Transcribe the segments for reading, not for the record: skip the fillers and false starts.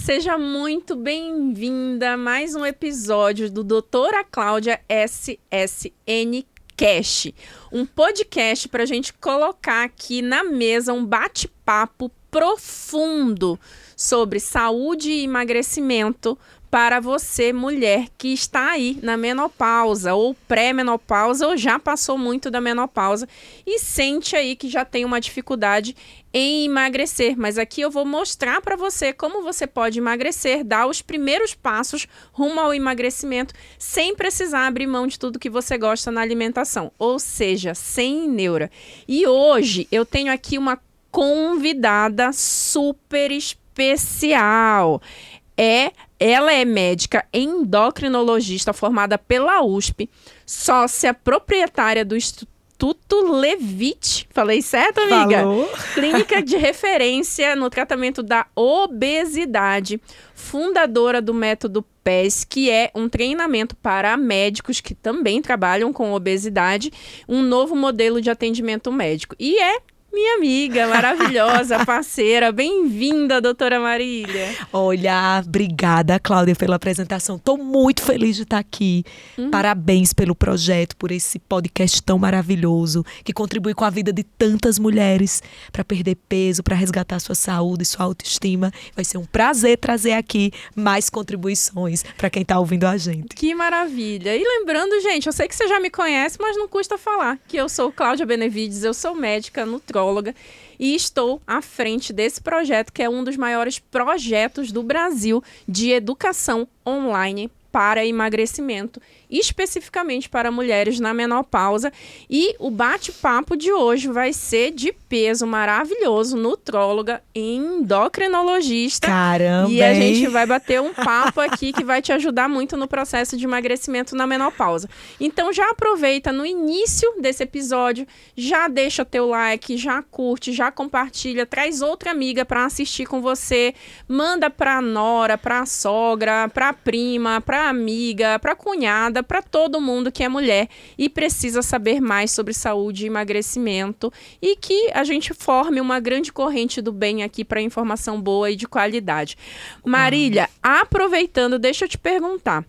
seja muito bem-vinda a mais um episódio do Doutora Cláudia SSN Cast, um podcast para a gente colocar aqui na mesa um bate-papo profundo sobre saúde e emagrecimento para você, mulher que está aí na menopausa ou pré-menopausa ou já passou muito da menopausa e sente aí que já tem uma dificuldade em emagrecer. Mas aqui eu vou mostrar para você como você pode emagrecer, dar os primeiros passos rumo ao emagrecimento sem precisar abrir mão de tudo que você gosta na alimentação, ou seja, sem neura. E hoje eu tenho aqui uma convidada super especial. Ela é médica endocrinologista formada pela USP, sócia proprietária do Instituto Levite, falei certo, amiga? Falou. Clínica de referência no tratamento da obesidade, fundadora do método PES, que é um treinamento para médicos que também trabalham com obesidade, um novo modelo de atendimento médico. E é minha amiga maravilhosa, parceira. Bem-vinda, doutora Marília. Olha, obrigada, Cláudia, pela apresentação. Estou muito feliz de estar aqui. Parabéns pelo projeto, por esse podcast tão maravilhoso, que contribui com a vida de tantas mulheres para perder peso, para resgatar sua saúde e sua autoestima. Vai ser um prazer trazer aqui mais contribuições para quem está ouvindo a gente. Que maravilha. E lembrando, gente, eu sei que você já me conhece, mas não custa falar que eu sou Cláudia Benevides, eu sou médica nutróloga e estou à frente desse projeto, que é um dos maiores projetos do Brasil de educação online para emagrecimento, especificamente para mulheres na menopausa. E o bate-papo de hoje vai ser de peso, maravilhoso, nutróloga e endocrinologista. Caramba! E a gente vai bater um papo aqui que vai te ajudar muito no processo de emagrecimento na menopausa. Então já aproveita no início desse episódio, já deixa teu like, já curte, já compartilha, traz outra amiga para assistir com você, manda pra nora, pra sogra, pra prima, pra amiga, pra cunhada, para todo mundo que é mulher e precisa saber mais sobre saúde e emagrecimento e que a gente forme uma grande corrente do bem aqui para informação boa e de qualidade. Marília, aproveitando, deixa eu te perguntar,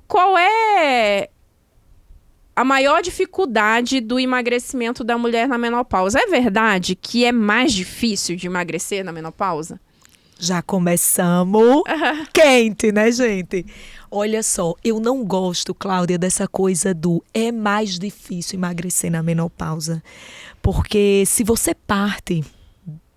qual é a maior dificuldade do emagrecimento da mulher na menopausa? É verdade que é mais difícil de emagrecer na menopausa? Já começamos quente, né, gente? Olha só, eu não gosto, Cláudia, dessa coisa do é mais difícil emagrecer na menopausa. Porque se você parte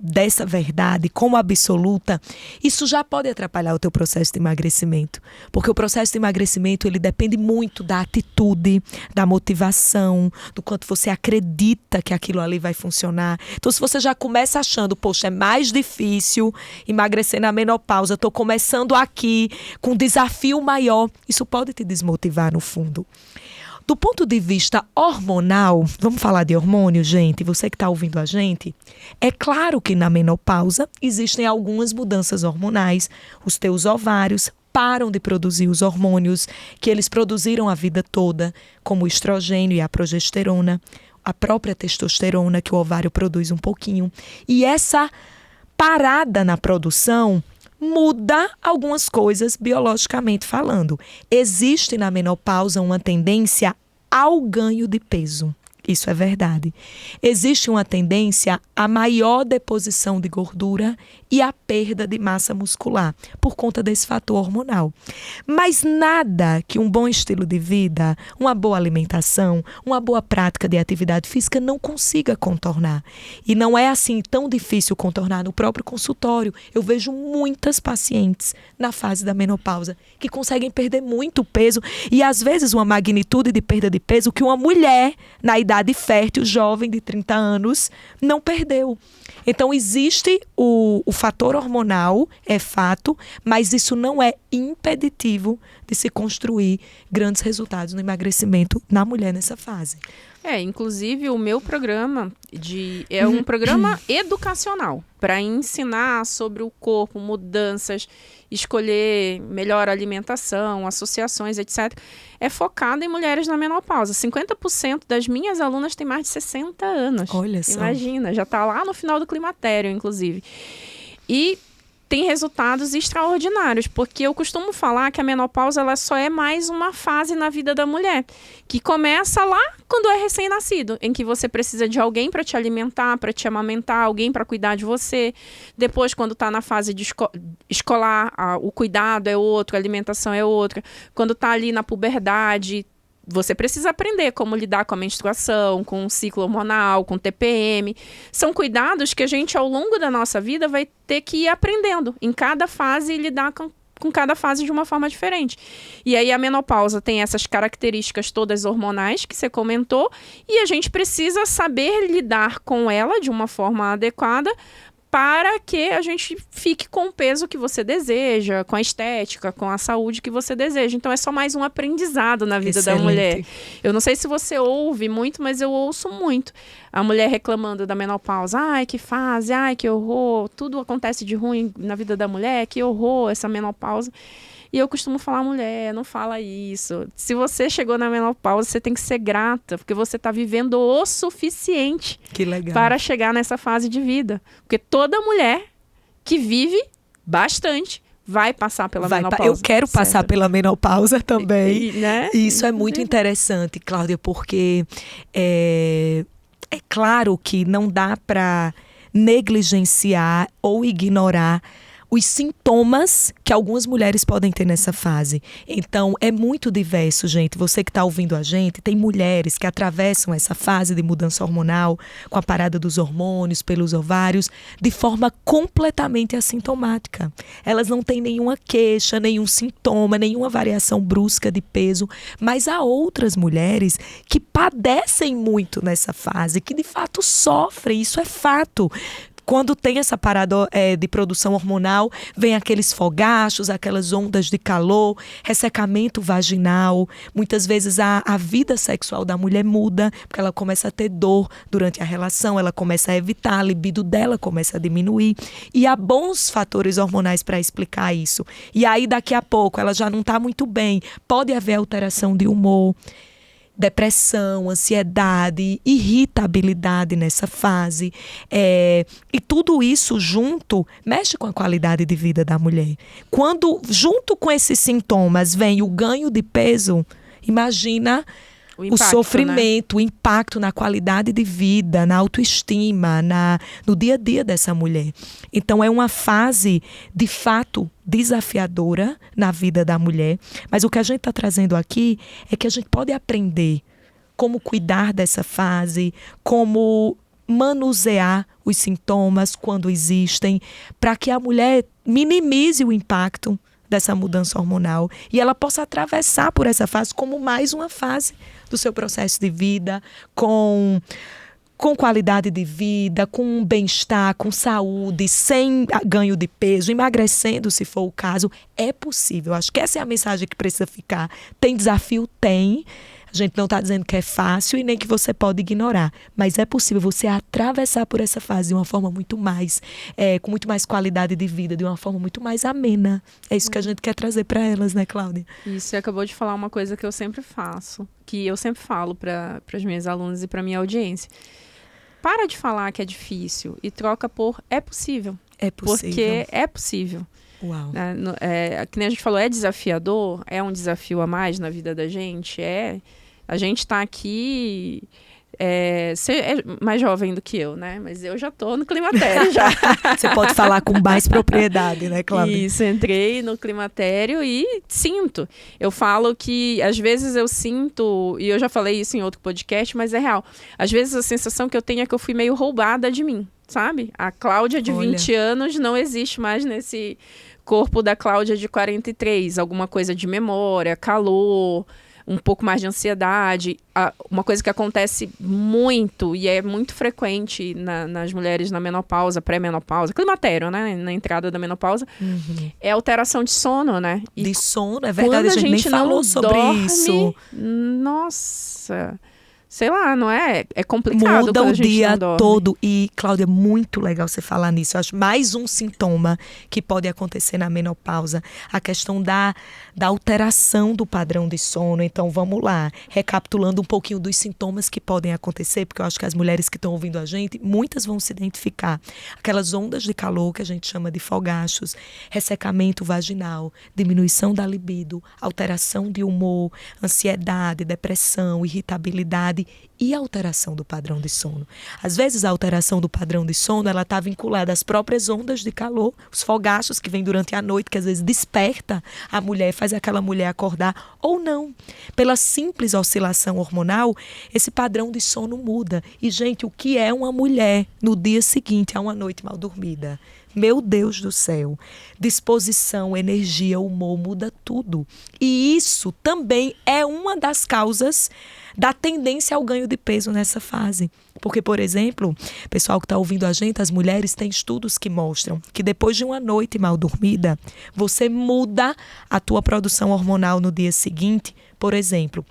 dessa verdade como absoluta, isso já pode atrapalhar o teu processo de emagrecimento. Porque o processo de emagrecimento, ele depende muito da atitude, da motivação, do quanto você acredita que aquilo ali vai funcionar. Então, se você já começa achando, poxa, é mais difícil emagrecer na menopausa, estou começando aqui com um desafio maior, isso pode te desmotivar no fundo. Do ponto de vista hormonal, vamos falar de hormônio, gente? Você que está ouvindo a gente, é claro que na menopausa existem algumas mudanças hormonais. Os teus ovários param de produzir os hormônios que eles produziram a vida toda, como o estrogênio e a progesterona, a própria testosterona que o ovário produz um pouquinho. E essa parada na produção muda algumas coisas biologicamente falando. Existe na menopausa uma tendência ao ganho de peso. Isso é verdade. Existe uma tendência à maior deposição de gordura e à perda de massa muscular, por conta desse fator hormonal. Mas nada que um bom estilo de vida, uma boa alimentação, uma boa prática de atividade física não consiga contornar. E não é assim tão difícil contornar no próprio consultório. Eu vejo muitas pacientes na fase da menopausa que conseguem perder muito peso e às vezes uma magnitude de perda de peso que uma mulher na idade fértil, jovem de 30 anos, não perdeu. Então, existe o fator hormonal, é fato, mas isso não é impeditivo de se construir grandes resultados no emagrecimento na mulher nessa fase. Inclusive o meu programa é um programa educacional para ensinar sobre o corpo, mudanças, escolher melhor alimentação, associações, etc. É focado em mulheres na menopausa. 50% das minhas alunas têm mais de 60 anos. Olha só. Imagina, já está lá no final do climatério, inclusive. E tem resultados extraordinários, porque eu costumo falar que a menopausa ela só é mais uma fase na vida da mulher, que começa lá quando é recém-nascido, em que você precisa de alguém para te alimentar, para te amamentar, alguém para cuidar de você. Depois, quando está na fase de escolar, o cuidado é outro, a alimentação é outra. Quando está ali na puberdade, você precisa aprender como lidar com a menstruação, com o ciclo hormonal, com o TPM. São cuidados que a gente, ao longo da nossa vida, vai ter que ir aprendendo em cada fase e lidar com cada fase de uma forma diferente. E aí a menopausa tem essas características todas hormonais que você comentou e a gente precisa saber lidar com ela de uma forma adequada para que a gente fique com o peso que você deseja, com a estética, com a saúde que você deseja. Então, é só mais um aprendizado na vida da mulher. Eu não sei se você ouve muito, mas eu ouço muito. A mulher reclamando da menopausa. Ai, que fase, ai, que horror. Tudo acontece de ruim na vida da mulher, que horror essa menopausa. E eu costumo falar, mulher, não fala isso. Se você chegou na menopausa, você tem que ser grata, porque você está vivendo o suficiente para chegar nessa fase de vida. Porque toda mulher que vive bastante vai passar pela menopausa. Eu quero passar pela menopausa também. Né? E isso é muito interessante, Cláudia, porque é claro que não dá para negligenciar ou ignorar os sintomas que algumas mulheres podem ter nessa fase. Então, é muito diverso, gente. Você que está ouvindo a gente, tem mulheres que atravessam essa fase de mudança hormonal, com a parada dos hormônios, pelos ovários, de forma completamente assintomática. Elas não têm nenhuma queixa, nenhum sintoma, nenhuma variação brusca de peso, mas há outras mulheres que padecem muito nessa fase, que de fato sofrem, isso é fato. Quando tem essa parada de produção hormonal, vem aqueles fogachos, aquelas ondas de calor, ressecamento vaginal. Muitas vezes a vida sexual da mulher muda, porque ela começa a ter dor durante a relação, ela começa a evitar, a libido dela começa a diminuir. E há bons fatores hormonais para explicar isso. E aí, daqui a pouco, ela já não está muito bem. Pode haver alteração de humor, depressão, ansiedade, irritabilidade nessa fase. E tudo isso junto mexe com a qualidade de vida da mulher. Quando, junto com esses sintomas, vem o ganho de peso, imagina o sofrimento, né? O impacto na qualidade de vida, na autoestima, no dia a dia dessa mulher. Então, é uma fase, de fato, desafiadora na vida da mulher. Mas o que a gente está trazendo aqui é que a gente pode aprender como cuidar dessa fase, como manusear os sintomas quando existem, para que a mulher minimize o impacto dessa mudança hormonal e ela possa atravessar por essa fase como mais uma fase do seu processo de vida, com qualidade de vida, com bem-estar, com saúde, sem ganho de peso, emagrecendo se for o caso. É possível. Acho que essa é a mensagem que precisa ficar. Tem desafio? Tem. A gente não está dizendo que é fácil e nem que você pode ignorar, mas é possível você atravessar por essa fase de uma forma muito mais, com muito mais qualidade de vida, de uma forma muito mais amena. É isso que a gente quer trazer para elas, né, Cláudia? Isso, você acabou de falar uma coisa que eu sempre faço, que eu sempre falo para as minhas alunas e para a minha audiência. Para de falar que é difícil e troca por é possível. É possível. Porque é possível. Uau. Que nem a gente falou, é desafiador, é um desafio a mais na vida da gente, a gente está aqui, você é mais jovem do que eu, né? Mas eu já estou no climatério já. Você pode falar com mais propriedade, né, Cláudia? Isso, entrei no climatério e sinto. Eu falo que, às vezes eu sinto, e eu já falei isso em outro podcast, mas é real. Às vezes a sensação que eu tenho é que eu fui meio roubada de mim, sabe? A Cláudia de 20 anos não existe mais nesse corpo da Cláudia de 43. Alguma coisa de memória, calor, um pouco mais de ansiedade. Uma coisa que acontece muito e é muito frequente nas mulheres na menopausa, pré-menopausa, climatério, né? Na entrada da menopausa, é alteração de sono, né? E de sono, é verdade, a gente nem falou sobre isso. Nossa, sei lá, não é? É complicado Muda quando o a gente dia não dorme. todo. E, Cláudia, é muito legal você falar nisso. Eu acho mais um sintoma que pode acontecer na menopausa. A questão da alteração do padrão de sono. Então, vamos lá. Recapitulando um pouquinho dos sintomas que podem acontecer, porque eu acho que as mulheres que estão ouvindo a gente, muitas vão se identificar. Aquelas ondas de calor que a gente chama de fogachos, ressecamento vaginal, diminuição da libido, alteração de humor, ansiedade, depressão, irritabilidade e alteração do padrão de sono. Às vezes a alteração do padrão de sono ela está vinculada às próprias ondas de calor, os fogachos que vêm durante a noite, que às vezes desperta a mulher, faz aquela mulher acordar, ou não. Pela simples oscilação hormonal, esse padrão de sono muda. E, gente, o que é uma mulher no dia seguinte a uma noite mal dormida? Meu Deus do céu, disposição, energia, humor, muda tudo. E isso também é uma das causas da tendência ao ganho de peso nessa fase. Porque, por exemplo, pessoal que está ouvindo a gente, as mulheres têm estudos que mostram que depois de uma noite mal dormida, você muda a tua produção hormonal no dia seguinte. Por exemplo,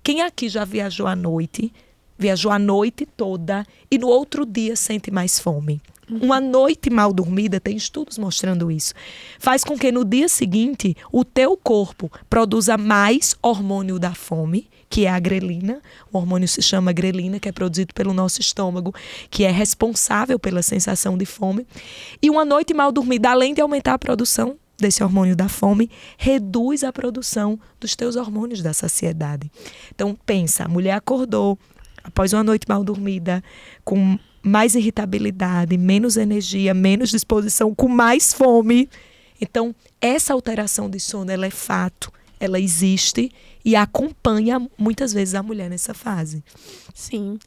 quem aqui já viajou à noite, viajou a noite toda e no outro dia sente mais fome? Uma noite mal dormida, tem estudos mostrando isso, faz com que no dia seguinte o teu corpo produza mais hormônio da fome, que é a grelina. O hormônio se chama grelina, que é produzido pelo nosso estômago, que é responsável pela sensação de fome. E uma noite mal dormida, além de aumentar a produção desse hormônio da fome, reduz a produção dos teus hormônios da saciedade. Então pensa, a mulher acordou após uma noite mal dormida, com mais irritabilidade, menos energia, menos disposição, com mais fome. Então, essa alteração de sono, ela é fato, ela existe e acompanha muitas vezes a mulher nessa fase. Sim.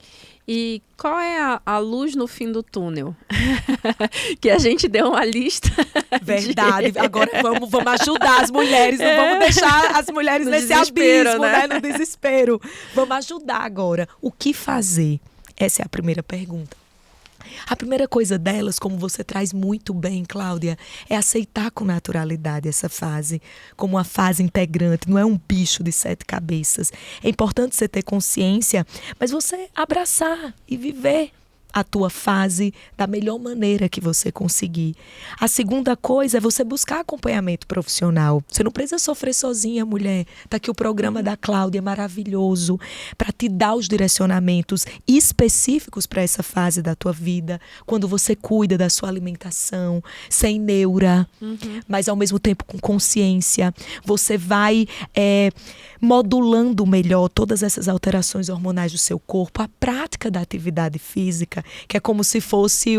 E qual é a luz no fim do túnel? Que a gente deu uma lista. Verdade. Agora vamos ajudar as mulheres. Não vamos deixar as mulheres No nesse desespero, abismo, né? No desespero. Vamos ajudar agora. O que fazer? Essa é a primeira pergunta. A primeira coisa delas, como você traz muito bem, Cláudia, é aceitar com naturalidade essa fase como uma fase integrante, não é um bicho de 7 cabeças. É importante você ter consciência, mas você abraçar e viver a tua fase da melhor maneira que você conseguir. A segunda coisa é você buscar acompanhamento profissional. Você não precisa sofrer sozinha, mulher. Tá aqui o programa da Cláudia, maravilhoso, para te dar os direcionamentos específicos para essa fase da tua vida, quando você cuida da sua alimentação, sem neura, mas ao mesmo tempo com consciência. Você vai modulando melhor todas essas alterações hormonais do seu corpo. A prática da atividade física, que é como se fosse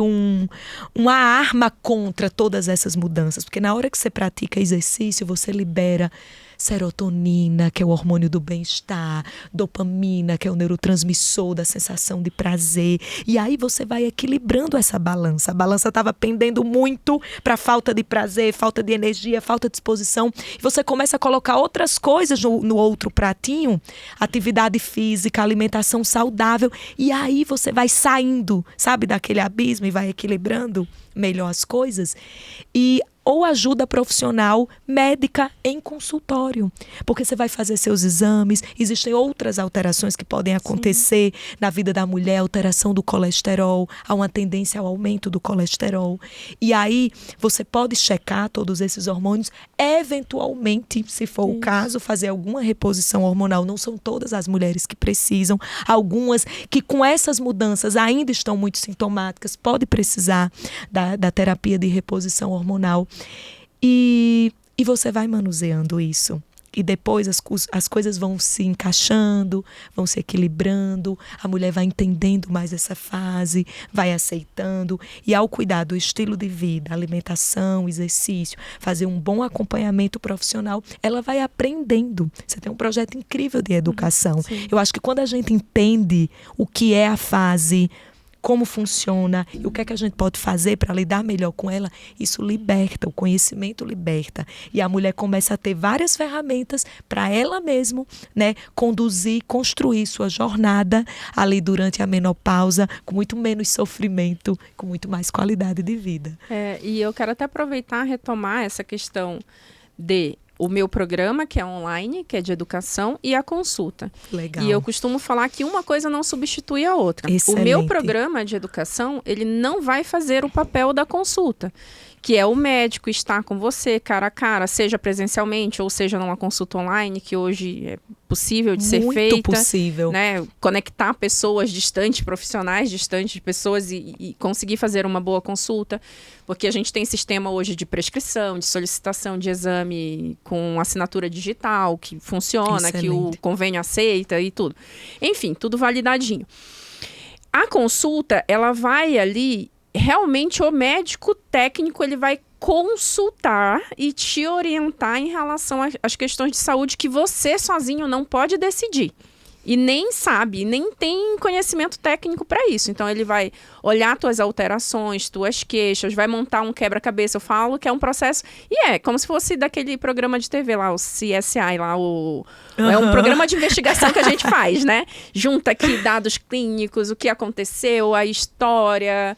uma arma contra todas essas mudanças. Porque na hora que você pratica exercício, você libera serotonina, que é o hormônio do bem-estar, dopamina, que é o neurotransmissor da sensação de prazer. E aí você vai equilibrando essa balança. A balança estava pendendo muito para falta de prazer, falta de energia, falta de disposição. E você começa a colocar outras coisas no outro pratinho, atividade física, alimentação saudável. E aí você vai saindo, sabe, daquele abismo e vai equilibrando melhor as coisas. Ou ajuda profissional médica em consultório, porque você vai fazer seus exames, existem outras alterações que podem acontecer na vida da mulher, alteração do colesterol, há uma tendência ao aumento do colesterol, e aí você pode checar todos esses hormônios, eventualmente, se for o caso, fazer alguma reposição hormonal. Não são todas as mulheres que precisam, algumas que com essas mudanças ainda estão muito sintomáticas, pode precisar da terapia de reposição hormonal. E você vai manuseando isso. E depois as coisas vão se encaixando, vão se equilibrando, a mulher vai entendendo mais essa fase, vai aceitando. E ao cuidar do estilo de vida, alimentação, exercício, fazer um bom acompanhamento profissional, ela vai aprendendo. Você tem um projeto incrível de educação. Eu acho que quando a gente entende o que é a fase, como funciona e o que é que a gente pode fazer para lidar melhor com ela, isso liberta, o conhecimento liberta. E a mulher começa a ter várias ferramentas para ela mesma, conduzir, construir sua jornada ali durante a menopausa, com muito menos sofrimento, com muito mais qualidade de vida. E eu quero até aproveitar e retomar essa questão de o meu programa, que é online, que é de educação, e a consulta. Legal. E eu costumo falar que uma coisa não substitui a outra. Excelente. O meu programa de educação, ele não vai fazer o papel da consulta, que é o médico estar com você cara a cara, seja presencialmente ou seja numa consulta online, que hoje é possível de ser feita. Muito possível. Né? Conectar pessoas distantes, profissionais distantes de pessoas e conseguir fazer uma boa consulta, porque a gente tem sistema hoje de prescrição, de solicitação de exame com assinatura digital, que funciona, Excelente. que o convênio aceita e tudo. Enfim, tudo validadinho. A consulta, ela vai ali... Realmente o médico técnico ele vai consultar e te orientar em relação às questões de saúde que você sozinho não pode decidir. E nem sabe, nem tem conhecimento técnico para isso. Então, ele vai olhar tuas alterações, tuas queixas, vai montar um quebra-cabeça. Eu falo que é um processo... E é como se fosse daquele programa de TV lá, o CSI, lá, é um programa de investigação que a gente faz, né? Junta aqui dados clínicos, o que aconteceu, a história,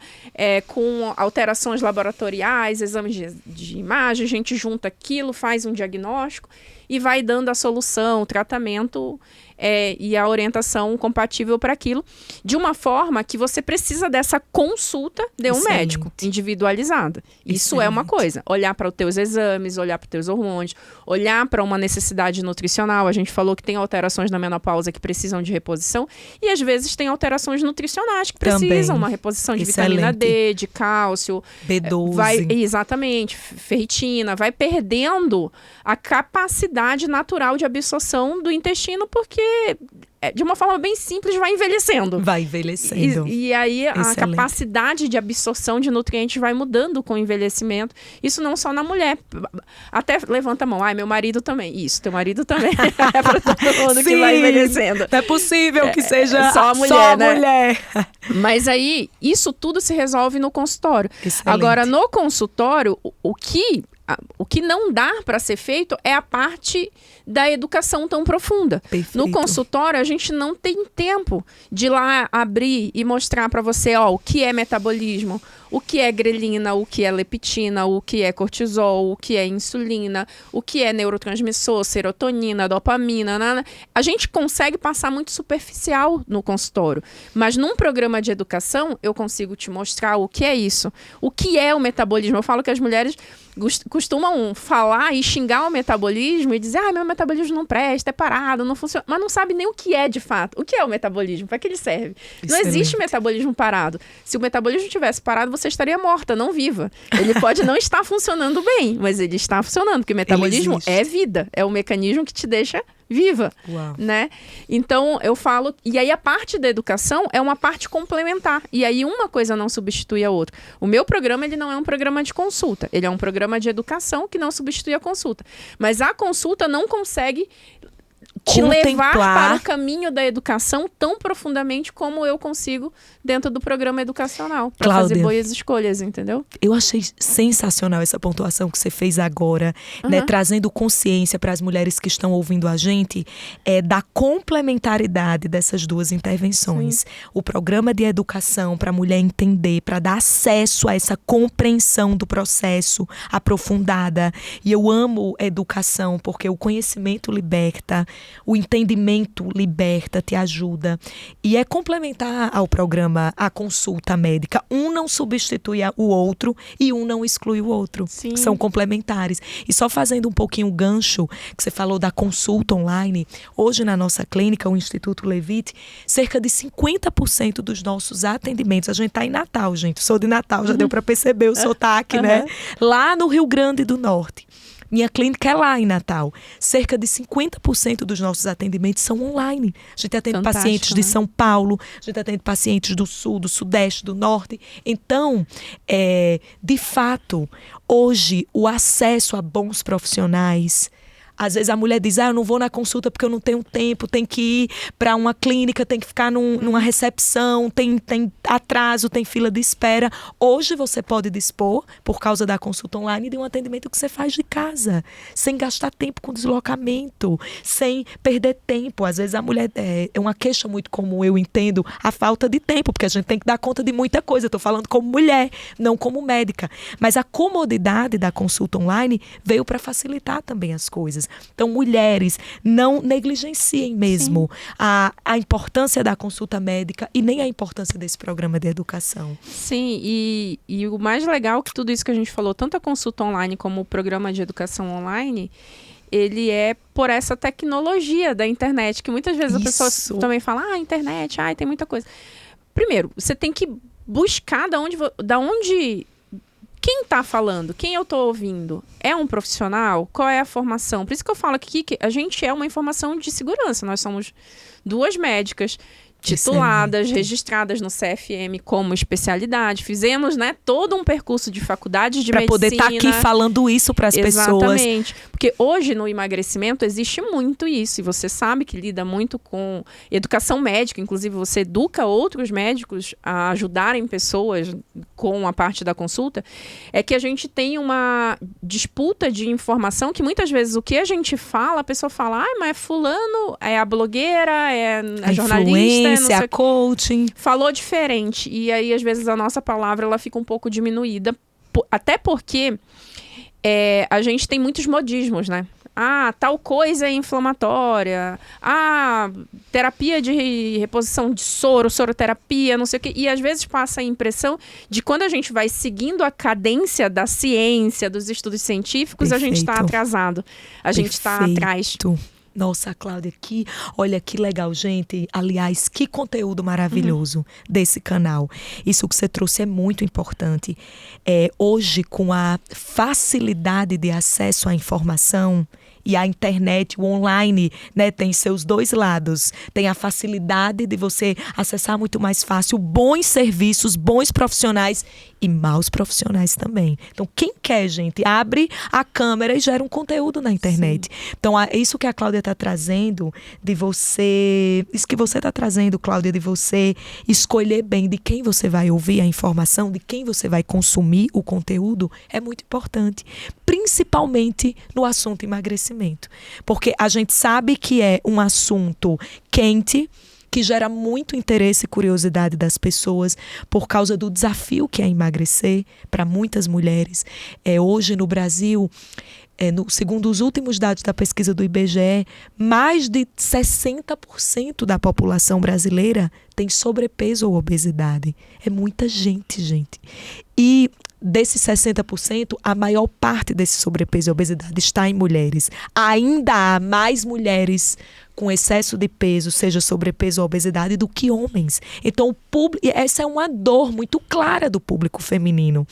com alterações laboratoriais, exames de imagem. A gente junta aquilo, faz um diagnóstico e vai dando a solução, o tratamento... e a orientação compatível para aquilo, de uma forma que você precisa dessa consulta de um médico individualizada. Isso é uma coisa. Olhar para os teus exames, olhar para os teus hormônios, olhar para uma necessidade nutricional. A gente falou que tem alterações na menopausa que precisam de reposição e às vezes tem alterações nutricionais que precisam uma reposição de vitamina D, de cálcio. B12. Exatamente. Ferritina. Vai perdendo a capacidade natural de absorção do intestino porque de uma forma bem simples, vai envelhecendo. Vai envelhecendo. E aí a capacidade de absorção de nutrientes vai mudando com o envelhecimento. Isso não só na mulher. Até levanta a mão. Ai, meu marido também. Isso, teu marido também. É para todo mundo que vai envelhecendo. Não é possível que seja só a mulher, só né? mulher. Mas aí, isso tudo se resolve no consultório. Excelente. Agora, no consultório, o que não dá para ser feito é a parte da educação tão profunda. Perfeito. No consultório, a gente não tem tempo de ir lá abrir e mostrar para você o que é metabolismo, o que é grelina, o que é leptina, o que é cortisol, o que é insulina, o que é neurotransmissor, serotonina, dopamina. Nana. A gente consegue passar muito superficial no consultório, mas num programa de educação, eu consigo te mostrar o que é isso, o que é o metabolismo. Eu falo que as mulheres costumam falar e xingar o metabolismo e dizer, meu metabolismo não presta, é parado, não funciona, mas não sabe nem o que é de fato. O que é o metabolismo? Para que ele serve? Excelente. Não existe metabolismo parado. Se o metabolismo tivesse parado, você estaria morta, não viva. Ele pode não estar funcionando bem, mas ele está funcionando, porque o metabolismo é vida, é o mecanismo que te deixa viva, né? Então, eu falo... E aí, a parte da educação é uma parte complementar. E aí, uma coisa não substitui a outra. O meu programa, ele não é um programa de consulta. Ele é um programa de educação que não substitui a consulta. Mas a consulta não consegue te levar para o caminho da educação tão profundamente como eu consigo dentro do programa educacional. Para fazer boas escolhas, entendeu? Eu achei sensacional essa pontuação que você fez agora, né? Trazendo consciência para as mulheres que estão ouvindo a gente da complementaridade dessas duas intervenções. Sim. O programa de educação para a mulher entender, para dar acesso a essa compreensão do processo aprofundada. E eu amo educação porque o conhecimento liberta, o entendimento liberta, te ajuda. E é complementar ao programa a consulta médica. Um não substitui o outro e um não exclui o outro. Sim. São complementares. E só fazendo um pouquinho o gancho, que você falou da consulta online, hoje na nossa clínica, o Instituto Levite, cerca de 50% dos nossos atendimentos, a gente está em Natal, gente, sou de Natal, já deu para perceber o sotaque, né? Lá no Rio Grande do Norte. Minha clínica é lá em Natal. Cerca de 50% dos nossos atendimentos são online. A gente atende pacientes de São Paulo, a gente atende pacientes do Sul, do Sudeste, do Norte. Então, de fato, hoje o acesso a bons profissionais... Às vezes a mulher diz, eu não vou na consulta porque eu não tenho tempo, tem que ir para uma clínica, tem que ficar numa recepção, tem atraso, tem fila de espera. Hoje você pode dispor, por causa da consulta online, de um atendimento que você faz de casa, sem gastar tempo com deslocamento, sem perder tempo. Às vezes a mulher, é uma queixa muito comum, eu entendo, a falta de tempo, porque a gente tem que dar conta de muita coisa. Eu estou falando como mulher, não como médica. Mas a comodidade da consulta online veio para facilitar também as coisas. coisas. Então, mulheres, não negligenciem mesmo a importância da consulta médica e nem a importância desse programa de educação. Sim, e o mais legal que tudo isso que a gente falou, tanto a consulta online como o programa de educação online, ele é por essa tecnologia da internet, que muitas vezes a pessoa também fala, internet, tem muita coisa. Primeiro, você tem que buscar da onde quem está falando, quem eu estou ouvindo, é um profissional? Qual é a formação? Por isso que eu falo aqui que a gente é uma informação de segurança. Nós somos 2 médicas tituladas, registradas no CFM como especialidade. Fizemos, todo um percurso de faculdade de medicina. Para poder estar aqui falando isso para as pessoas. Exatamente. Porque hoje no emagrecimento existe muito isso. E você sabe que lida muito com educação médica. Inclusive você educa outros médicos a ajudarem pessoas com a parte da consulta. É que a gente tem uma disputa de informação que muitas vezes o que a gente fala, a pessoa fala, mas fulano é a blogueira, é a jornalista, a coaching. Falou diferente. E aí, às vezes, a nossa palavra ela fica um pouco diminuída. Até porque a gente tem muitos modismos, né? Tal coisa é inflamatória. Terapia de reposição de soroterapia, não sei o quê. E às vezes passa a impressão de quando a gente vai seguindo a cadência da ciência, dos estudos científicos, a gente está atrasado. A gente está atrás. Nossa, Cláudia, olha que legal, gente. Aliás, que conteúdo maravilhoso desse canal. Isso que você trouxe é muito importante. Hoje, com a facilidade de acesso à informação e a internet, o online, tem seus 2 lados. Tem a facilidade de você acessar muito mais fácil bons serviços, bons profissionais e maus profissionais também. Então, quem quer, gente, abre a câmera e gera um conteúdo na internet. Sim. Então, isso que a Cláudia está trazendo, isso que você está trazendo, Cláudia, de você escolher bem de quem você vai ouvir a informação, de quem você vai consumir o conteúdo, é muito importante. Principalmente no assunto emagrecimento. Porque a gente sabe que é um assunto quente, que gera muito interesse e curiosidade das pessoas por causa do desafio que é emagrecer para muitas mulheres. Hoje no Brasil, segundo os últimos dados da pesquisa do IBGE, mais de 60% da população brasileira tem sobrepeso ou obesidade. É muita gente. E desses 60%, a maior parte desse sobrepeso e obesidade está em mulheres. Ainda há mais mulheres com excesso de peso, seja sobrepeso ou obesidade, do que homens. Então, essa é uma dor muito clara do público feminino.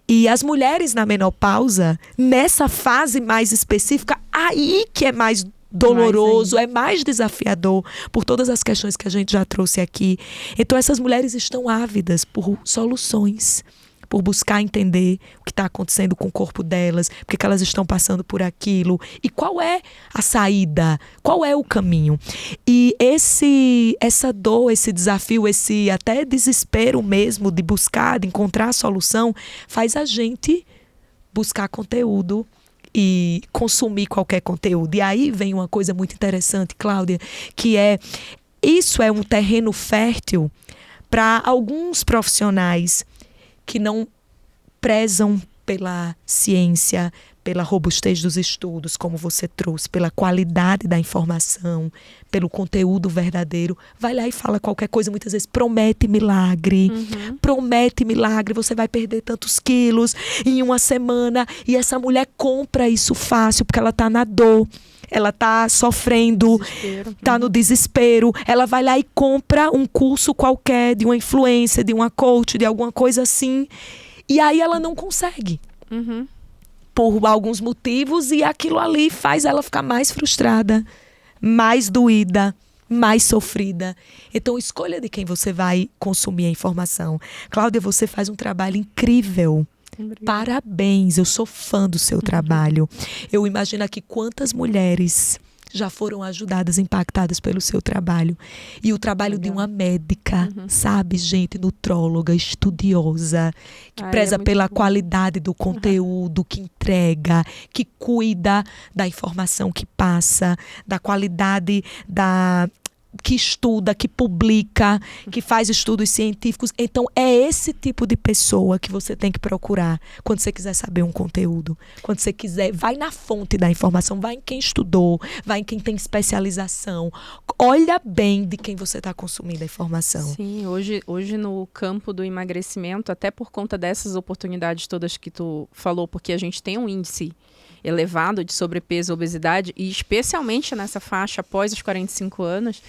E as mulheres na menopausa, nessa fase mais específica, aí que é mais doloroso, é mais desafiador por todas as questões que a gente já trouxe aqui. Então, essas mulheres estão ávidas por soluções, por buscar entender o que está acontecendo com o corpo delas, porque que elas estão passando por aquilo e qual é a saída, qual é o caminho. E essa dor, esse desafio, esse até desespero mesmo de buscar, de encontrar a solução, faz a gente buscar conteúdo e consumir qualquer conteúdo. E aí vem uma coisa muito interessante, Cláudia, que isso é um terreno fértil para alguns profissionais que não prezam pela ciência, pela robustez dos estudos, como você trouxe, pela qualidade da informação, pelo conteúdo verdadeiro. Vai lá e fala qualquer coisa, muitas vezes promete milagre, você vai perder tantos quilos em uma semana, e essa mulher compra isso fácil, porque ela está na dor. Ela está sofrendo, está no desespero. Ela vai lá e compra um curso qualquer de uma influência, de uma coach, de alguma coisa assim. E aí ela não consegue. Por alguns motivos. E aquilo ali faz ela ficar mais frustrada, mais doída, mais sofrida. Então, escolha de quem você vai consumir a informação. Cláudia, você faz um trabalho incrível. Obrigada. Parabéns, eu sou fã do seu trabalho. Eu imagino aqui quantas mulheres já foram ajudadas, impactadas pelo seu trabalho. E o trabalho de uma médica, sabe, gente, nutróloga, estudiosa, que preza pela qualidade do conteúdo que entrega, que cuida da informação que passa, da qualidade que estuda, que publica, que faz estudos científicos. Então, é esse tipo de pessoa que você tem que procurar quando você quiser saber um conteúdo. Quando você quiser, vai na fonte da informação, vai em quem estudou, vai em quem tem especialização. Olha bem de quem você está consumindo a informação. Sim, hoje no campo do emagrecimento, até por conta dessas oportunidades todas que tu falou, porque a gente tem um índice elevado de sobrepeso e obesidade, e especialmente nessa faixa após os 45 anos,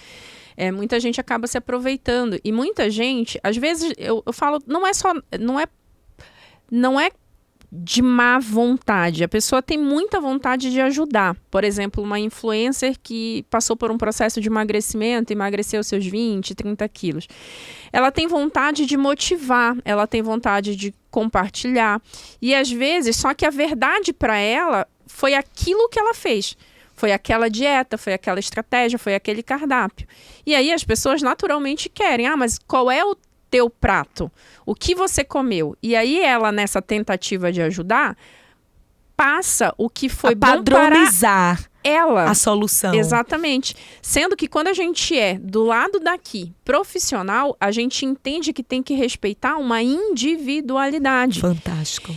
muita gente acaba se aproveitando. E muita gente, às vezes, eu falo, não é de má vontade. A pessoa tem muita vontade de ajudar. Por exemplo, uma influencer que passou por um processo de emagrecimento, emagreceu seus 20, 30 quilos. Ela tem vontade de motivar, ela tem vontade de compartilhar. E às vezes, só que a verdade para ela foi aquilo que ela fez. Foi aquela dieta, foi aquela estratégia, foi aquele cardápio. E aí as pessoas naturalmente querem, mas qual é o teu prato? O que você comeu? E aí ela, nessa tentativa de ajudar, passa o que foi bom para ela. A solução. Exatamente. Sendo que quando a gente do lado daqui, profissional, a gente entende que tem que respeitar uma individualidade. Fantástico.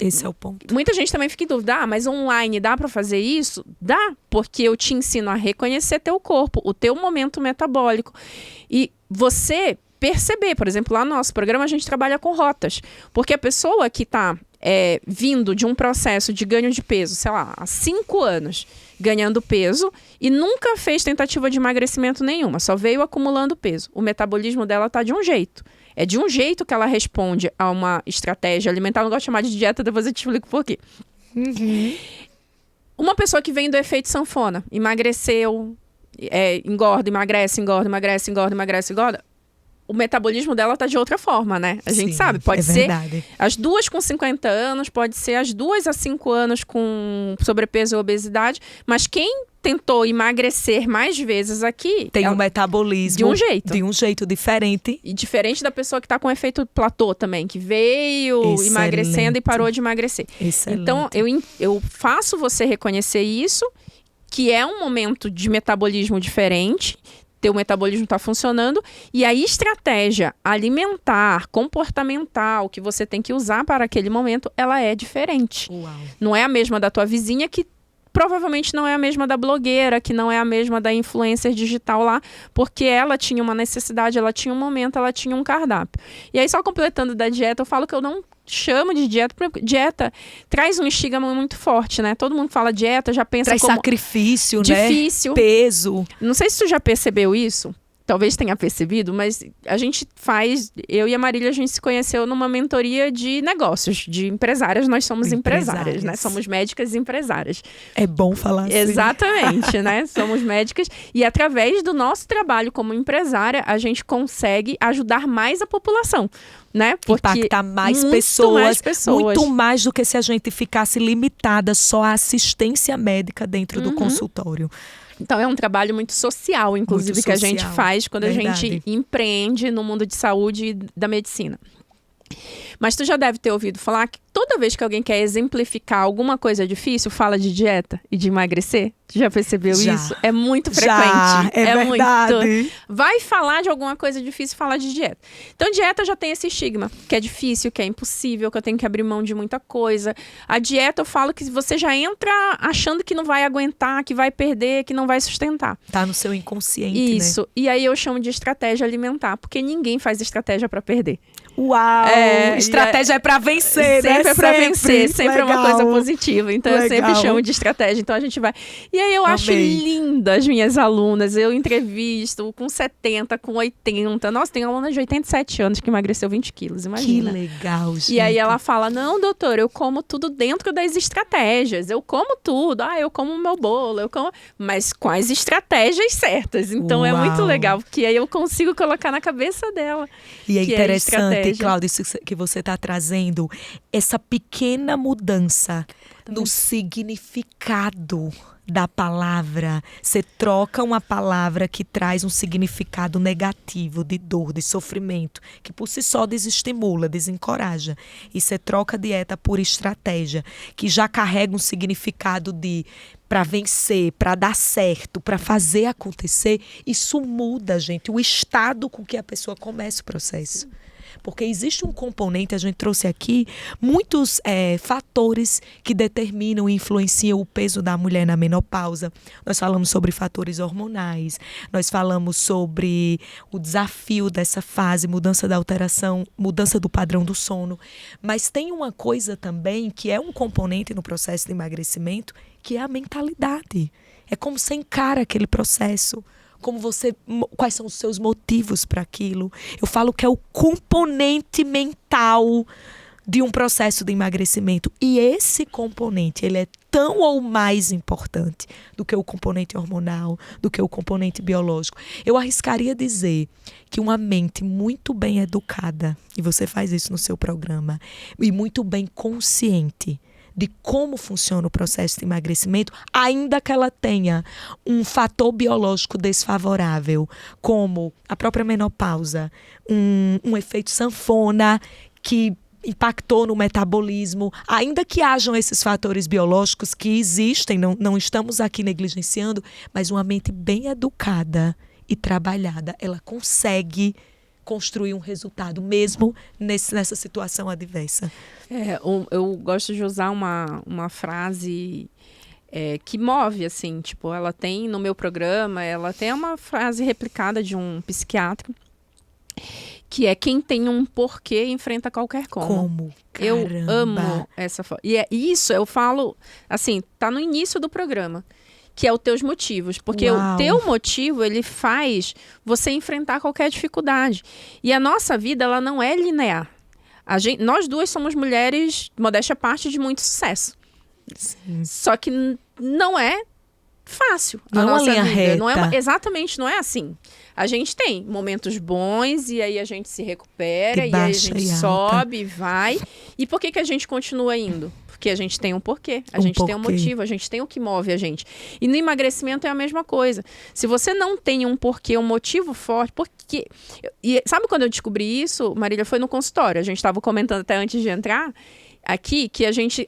Esse é o ponto. Muita gente também fica em dúvida, mas online dá para fazer isso? Dá, porque eu te ensino a reconhecer teu corpo, o teu momento metabólico. E você perceber, por exemplo, lá no nosso programa a gente trabalha com rotas, porque a pessoa que está vindo de um processo de ganho de peso, sei lá, há 5 anos, ganhando peso e nunca fez tentativa de emagrecimento nenhuma, só veio acumulando peso. O metabolismo dela está de um jeito. É de um jeito que ela responde a uma estratégia alimentar. Eu não gosto de chamar de dieta, depois eu te explico por quê. Uhum. Uma pessoa que vem do efeito sanfona, emagreceu, engorda, emagrece, engorda, emagrece, engorda, emagrece, engorda, o metabolismo dela tá de outra forma, né? A gente sabe, pode ser verdade. As duas com 50 anos, pode ser as 2 a 5 anos com sobrepeso e obesidade, mas quem tentou emagrecer mais vezes aqui tem um metabolismo de um jeito diferente. E diferente da pessoa que tá com efeito platô também, que veio emagrecendo e parou de emagrecer. Excelente. Então, eu faço você reconhecer isso, que é um momento de metabolismo diferente, teu metabolismo está funcionando, e a estratégia alimentar, comportamental, que você tem que usar para aquele momento, ela é diferente. Uau. Não é a mesma da tua vizinha, que provavelmente não é a mesma da blogueira, que não é a mesma da influencer digital lá, porque ela tinha uma necessidade, ela tinha um momento, ela tinha um cardápio. E aí, só completando da dieta, eu falo que eu não chamo de dieta, porque dieta traz um estigma muito forte, né? Todo mundo fala dieta, já pensa traz como sacrifício, difícil, né? Peso. Não sei se tu já percebeu isso, talvez tenha percebido, mas a gente eu e a Marília, a gente se conheceu numa mentoria de negócios, de empresárias. Nós somos empresárias, né? Somos médicas e empresárias. É bom falar assim. Exatamente, né? Somos médicas e através do nosso trabalho como empresária, a gente consegue ajudar mais a população, né? Porque impactar mais pessoas, muito mais do que se a gente ficasse limitada só à assistência médica dentro do consultório. Então, é um trabalho muito social, inclusive, muito que social. A gente faz quando a gente empreende no mundo de saúde e da medicina. Mas tu já deve ter ouvido falar que toda vez que alguém quer exemplificar alguma coisa difícil, fala de dieta e de emagrecer. Tu já percebeu isso? É muito frequente. É verdade. Muito. Vai falar de alguma coisa difícil, fala de dieta. Então, dieta já tem esse estigma, que é difícil, que é impossível, que eu tenho que abrir mão de muita coisa. A dieta, eu falo que você já entra achando que não vai aguentar, que vai perder, que não vai sustentar. Tá no seu inconsciente, isso. Né? E aí eu chamo de estratégia alimentar, porque ninguém faz estratégia para perder. Uau! Estratégia é para vencer, sempre né? É para vencer, sempre legal. É uma coisa positiva. Então eu sempre chamo de estratégia. Então a gente vai. E aí eu acho linda as minhas alunas. Eu entrevisto com 70, com 80. Nossa, tem aluna de 87 anos que emagreceu 20 quilos, imagina. Que legal, gente. E aí ela fala, não, doutora, eu como tudo dentro das estratégias. Eu como tudo. Eu como o meu bolo, eu como... Mas com as estratégias certas. Então é muito legal, porque aí eu consigo colocar na cabeça dela. E é interessante, Cláudia, isso que você está trazendo, essa pequena mudança no significado da palavra, você troca uma palavra que traz um significado negativo, de dor, de sofrimento, que por si só desestimula, desencoraja. E você troca dieta por estratégia, que já carrega um significado de para vencer, para dar certo, para fazer acontecer. Isso muda, gente, o estado com que a pessoa começa o processo. Porque existe um componente, a gente trouxe aqui, muitos fatores que determinam e influenciam o peso da mulher na menopausa. Nós falamos sobre fatores hormonais, nós falamos sobre o desafio dessa fase, mudança da alteração, mudança do padrão do sono. Mas tem uma coisa também que é um componente no processo de emagrecimento, que é a mentalidade. É como você encara aquele processo. Quais são os seus motivos para aquilo. Eu falo que é o componente mental de um processo de emagrecimento. E esse componente, ele é tão ou mais importante do que o componente hormonal, do que o componente biológico. Eu arriscaria dizer que uma mente muito bem educada, e você faz isso no seu programa, e muito bem consciente de como funciona o processo de emagrecimento, ainda que ela tenha um fator biológico desfavorável, como a própria menopausa, um efeito sanfona que impactou no metabolismo, ainda que hajam esses fatores biológicos que existem, não estamos aqui negligenciando, mas uma mente bem educada e trabalhada, ela consegue construir um resultado, mesmo nessa situação adversa. Eu gosto de usar uma frase que move, assim, tipo, ela tem no meu programa, ela tem uma frase replicada de um psiquiatra, que é: quem tem um porquê enfrenta qualquer como. Caramba. Eu amo essa frase. E isso eu falo, assim, tá no início do programa, que é os teus motivos. Porque Uau. o teu motivo, ele faz você enfrentar qualquer dificuldade. E a nossa vida, ela não é linear. Nós duas somos mulheres, modéstia à parte, de muito sucesso. Sim. Só que não é fácil. Não é uma linha reta. Exatamente, não é assim. A gente tem momentos bons e aí a gente se recupera, e aí a gente sobe e vai. E por que a gente continua indo? Porque a gente tem um porquê, a gente tem um motivo, a gente tem o que move a gente. E no emagrecimento é a mesma coisa. Se você não tem um porquê, um motivo forte, porque... E sabe quando eu descobri isso, Marília? Foi no consultório. A gente estava comentando até antes de entrar aqui, que a gente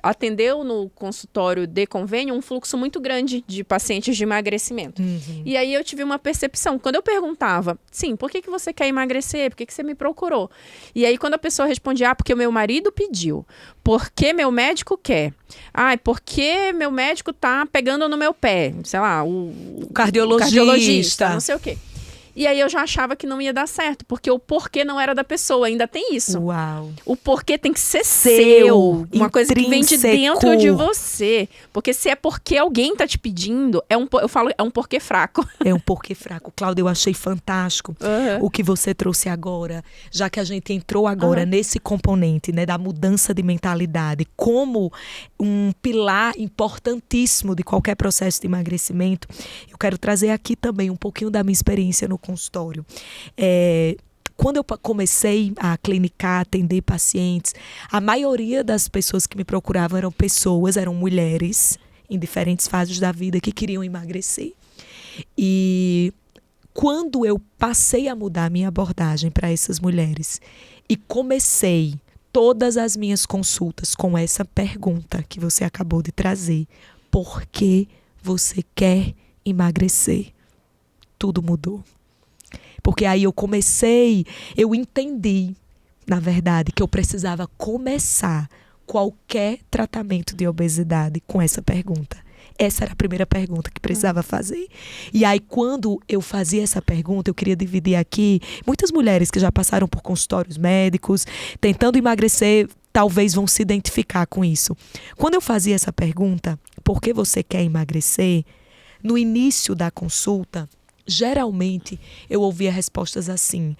atendeu no consultório de convênio um fluxo muito grande de pacientes de emagrecimento. Uhum. E aí eu tive uma percepção. Quando eu perguntava, sim, por que você quer emagrecer? Por que você me procurou? E aí quando a pessoa respondia, porque o meu marido pediu. Porque meu médico quer. Porque meu médico tá pegando no meu pé. Sei lá, o cardiologista, não sei o quê. E aí eu já achava que não ia dar certo, porque o porquê não era da pessoa, ainda tem isso. Uau. O porquê tem que ser seu, uma coisa que vem de intrínseco. dentro de você. Porque se é porque alguém tá te pedindo, eu falo, é um porquê fraco. É um porquê fraco. Cláudia, eu achei fantástico Uhum. o que você trouxe agora, já que a gente entrou agora nesse componente, né, da mudança de mentalidade, como um pilar importantíssimo de qualquer processo de emagrecimento. Eu quero trazer aqui também um pouquinho da minha experiência no consultório. Quando eu comecei a clinicar, atender pacientes, a maioria das pessoas que me procuravam eram mulheres em diferentes fases da vida que queriam emagrecer. E quando eu passei a mudar a minha abordagem para essas mulheres e comecei todas as minhas consultas com essa pergunta que você acabou de trazer: por que você quer emagrecer? Tudo mudou. Porque aí eu entendi, na verdade, que eu precisava começar qualquer tratamento de obesidade com essa pergunta. Essa era a primeira pergunta que precisava fazer. E aí, quando eu fazia essa pergunta, eu queria dividir aqui, muitas mulheres que já passaram por consultórios médicos, tentando emagrecer, talvez vão se identificar com isso. Quando eu fazia essa pergunta, por que você quer emagrecer? No início da consulta, geralmente eu ouvia respostas assim: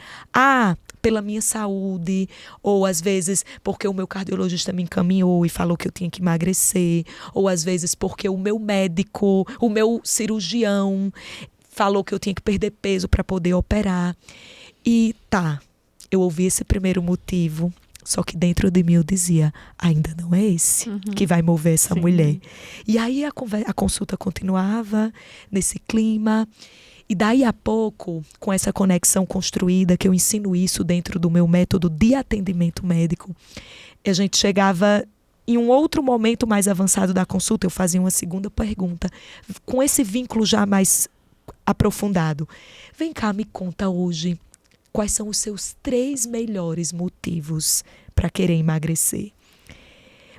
pela minha saúde, ou às vezes porque o meu cardiologista me encaminhou e falou que eu tinha que emagrecer, ou às vezes porque o meu médico, o meu cirurgião falou que eu tinha que perder peso para poder operar. E eu ouvi esse primeiro motivo, Só que dentro de mim eu dizia, ainda não é esse que vai mover essa mulher. E aí a consulta continuava nesse clima. E daí a pouco, com essa conexão construída, que eu ensino isso dentro do meu método de atendimento médico, a gente chegava em um outro momento mais avançado da consulta, eu fazia uma segunda pergunta, com esse vínculo já mais aprofundado. Vem cá, me conta hoje, quais são os seus 3 melhores motivos para querer emagrecer?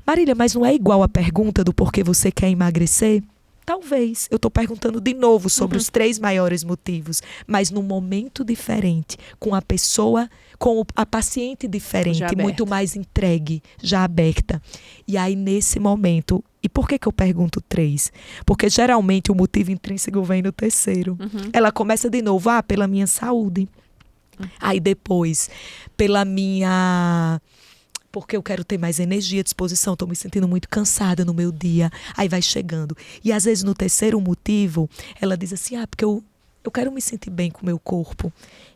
Marília, mas não é igual a pergunta do porquê você quer emagrecer? Talvez. Eu estou perguntando de novo sobre os 3 maiores motivos, mas num momento diferente, com a pessoa, com a paciente diferente, muito mais entregue, já aberta. E aí, nesse momento, e por que eu pergunto 3? Porque geralmente o motivo intrínseco vem no terceiro. Ela começa de novo, pela minha saúde. Aí depois, porque eu quero ter mais energia, disposição, estou me sentindo muito cansada no meu dia. Aí vai chegando. E às vezes no terceiro motivo, ela diz assim, porque eu quero me sentir bem com o meu corpo.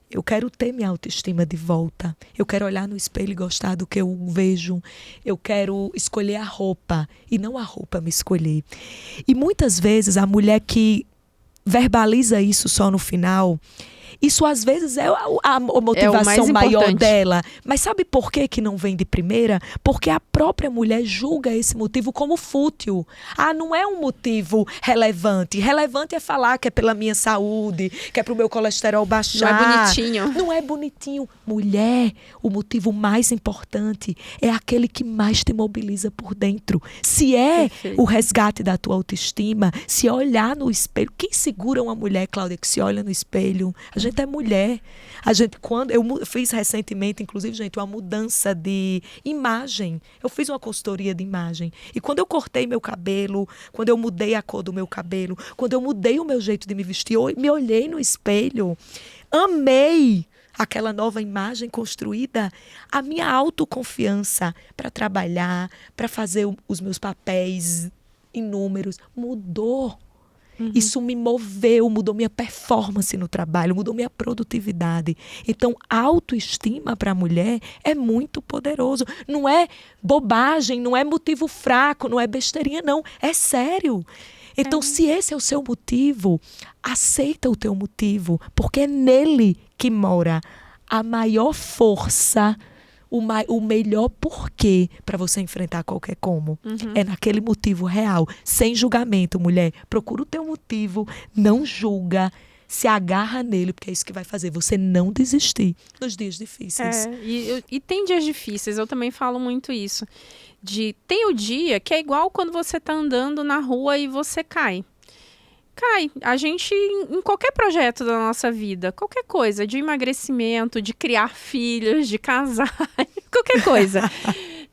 Eu quero ter minha autoestima de volta. Eu quero olhar no espelho e gostar do que eu vejo. Eu quero escolher a roupa e não a roupa me escolher. E muitas vezes a mulher que verbaliza isso só no final, isso às vezes é a motivação maior dela. Mas sabe por que não vem de primeira? Porque a própria mulher julga esse motivo como fútil. Não é um motivo relevante. Relevante é falar que é pela minha saúde, que é pro meu colesterol baixar. Não é bonitinho. Não é bonitinho. Mulher, o motivo mais importante é aquele que mais te mobiliza por dentro. Se é o resgate da tua autoestima, se olhar no espelho. Quem segura uma mulher, Cláudia, que se olha no espelho? A gente é mulher. Quando eu fiz recentemente, inclusive, gente, uma mudança de imagem. Eu fiz uma consultoria de imagem. E quando eu cortei meu cabelo, quando eu mudei a cor do meu cabelo, quando eu mudei o meu jeito de me vestir, eu me olhei no espelho, amei aquela nova imagem construída, a minha autoconfiança para trabalhar, para fazer os meus papéis inúmeros, mudou. Isso me moveu, mudou minha performance no trabalho, mudou minha produtividade. Então, a autoestima para a mulher é muito poderoso. Não é bobagem, não é motivo fraco, não é besteirinha, não. É sério. Então, se esse é o seu motivo, aceita o teu motivo, porque é nele que mora a maior força, o melhor porquê para você enfrentar qualquer como. É naquele motivo real, sem julgamento, mulher. Procura o teu motivo, não julga, se agarra nele, porque é isso que vai fazer você não desistir nos dias difíceis. E tem dias difíceis, eu também falo muito isso. Tem o dia que é igual quando você tá andando na rua e você cai. A gente, em qualquer projeto da nossa vida, qualquer coisa, de emagrecimento, de criar filhos, de casar, qualquer coisa.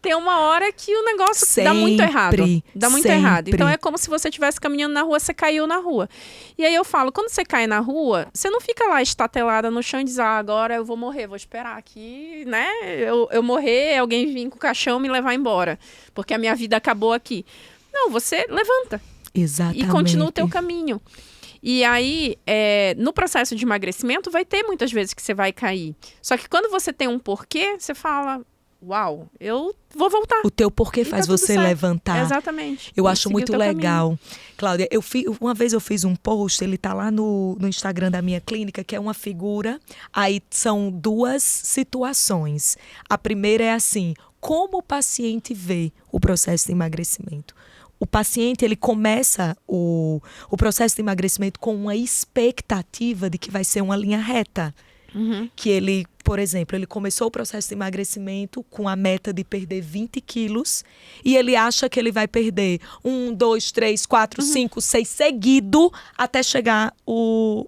Tem uma hora que o negócio dá muito errado. Dá muito errado. Então é como se você estivesse caminhando na rua, você caiu na rua. E aí eu falo, quando você cai na rua, você não fica lá estatelada no chão e diz, agora eu vou morrer, vou esperar aqui, né? Eu morrer, alguém vir com o caixão me levar embora, porque a minha vida acabou aqui. Não, você levanta. Exatamente. E continua o teu caminho. E aí, no processo de emagrecimento, vai ter muitas vezes que você vai cair. Só que quando você tem um porquê, você fala, uau, eu vou voltar. O teu porquê faz você levantar. Exatamente. Eu acho muito legal. Cláudia, uma vez eu fiz um post, ele tá lá no Instagram da minha clínica, que é uma figura. Aí são 2 situações. A primeira é assim, como o paciente vê o processo de emagrecimento. O paciente, ele começa o processo de emagrecimento com uma expectativa de que vai ser uma linha reta. Que ele, por exemplo, ele começou o processo de emagrecimento com a meta de perder 20 quilos e ele acha que ele vai perder 1, 2, 3, 4, 5, 6 seguido até chegar o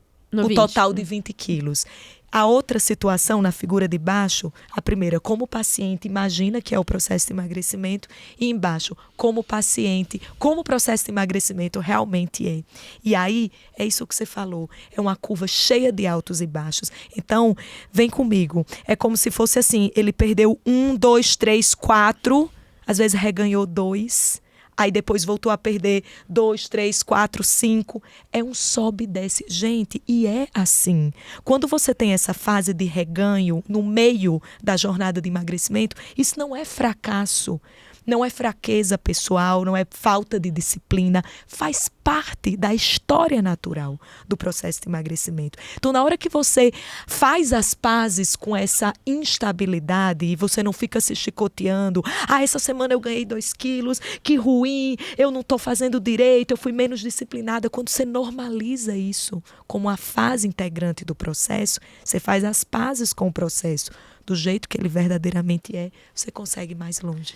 total de 20 quilos. A outra situação, na figura de baixo, a primeira, como o paciente imagina que é o processo de emagrecimento, e embaixo, como o processo de emagrecimento realmente é. E aí, é isso que você falou, é uma curva cheia de altos e baixos. Então, vem comigo, é como se fosse assim, ele perdeu 1, 2, 3, 4, às vezes reganhou 2, aí depois voltou a perder 2, 3, 4, 5. É um sobe e desce. Gente, e é assim. Quando você tem essa fase de reganho no meio da jornada de emagrecimento, isso não é fracasso. Não é fraqueza pessoal, não é falta de disciplina. Faz parte da história natural do processo de emagrecimento. Então, na hora que você faz as pazes com essa instabilidade e você não fica se chicoteando, essa semana eu ganhei 2 quilos, que ruim, eu não estou fazendo direito, eu fui menos disciplinada. Quando você normaliza isso como uma fase integrante do processo, você faz as pazes com o processo do jeito que ele verdadeiramente é, você consegue ir mais longe.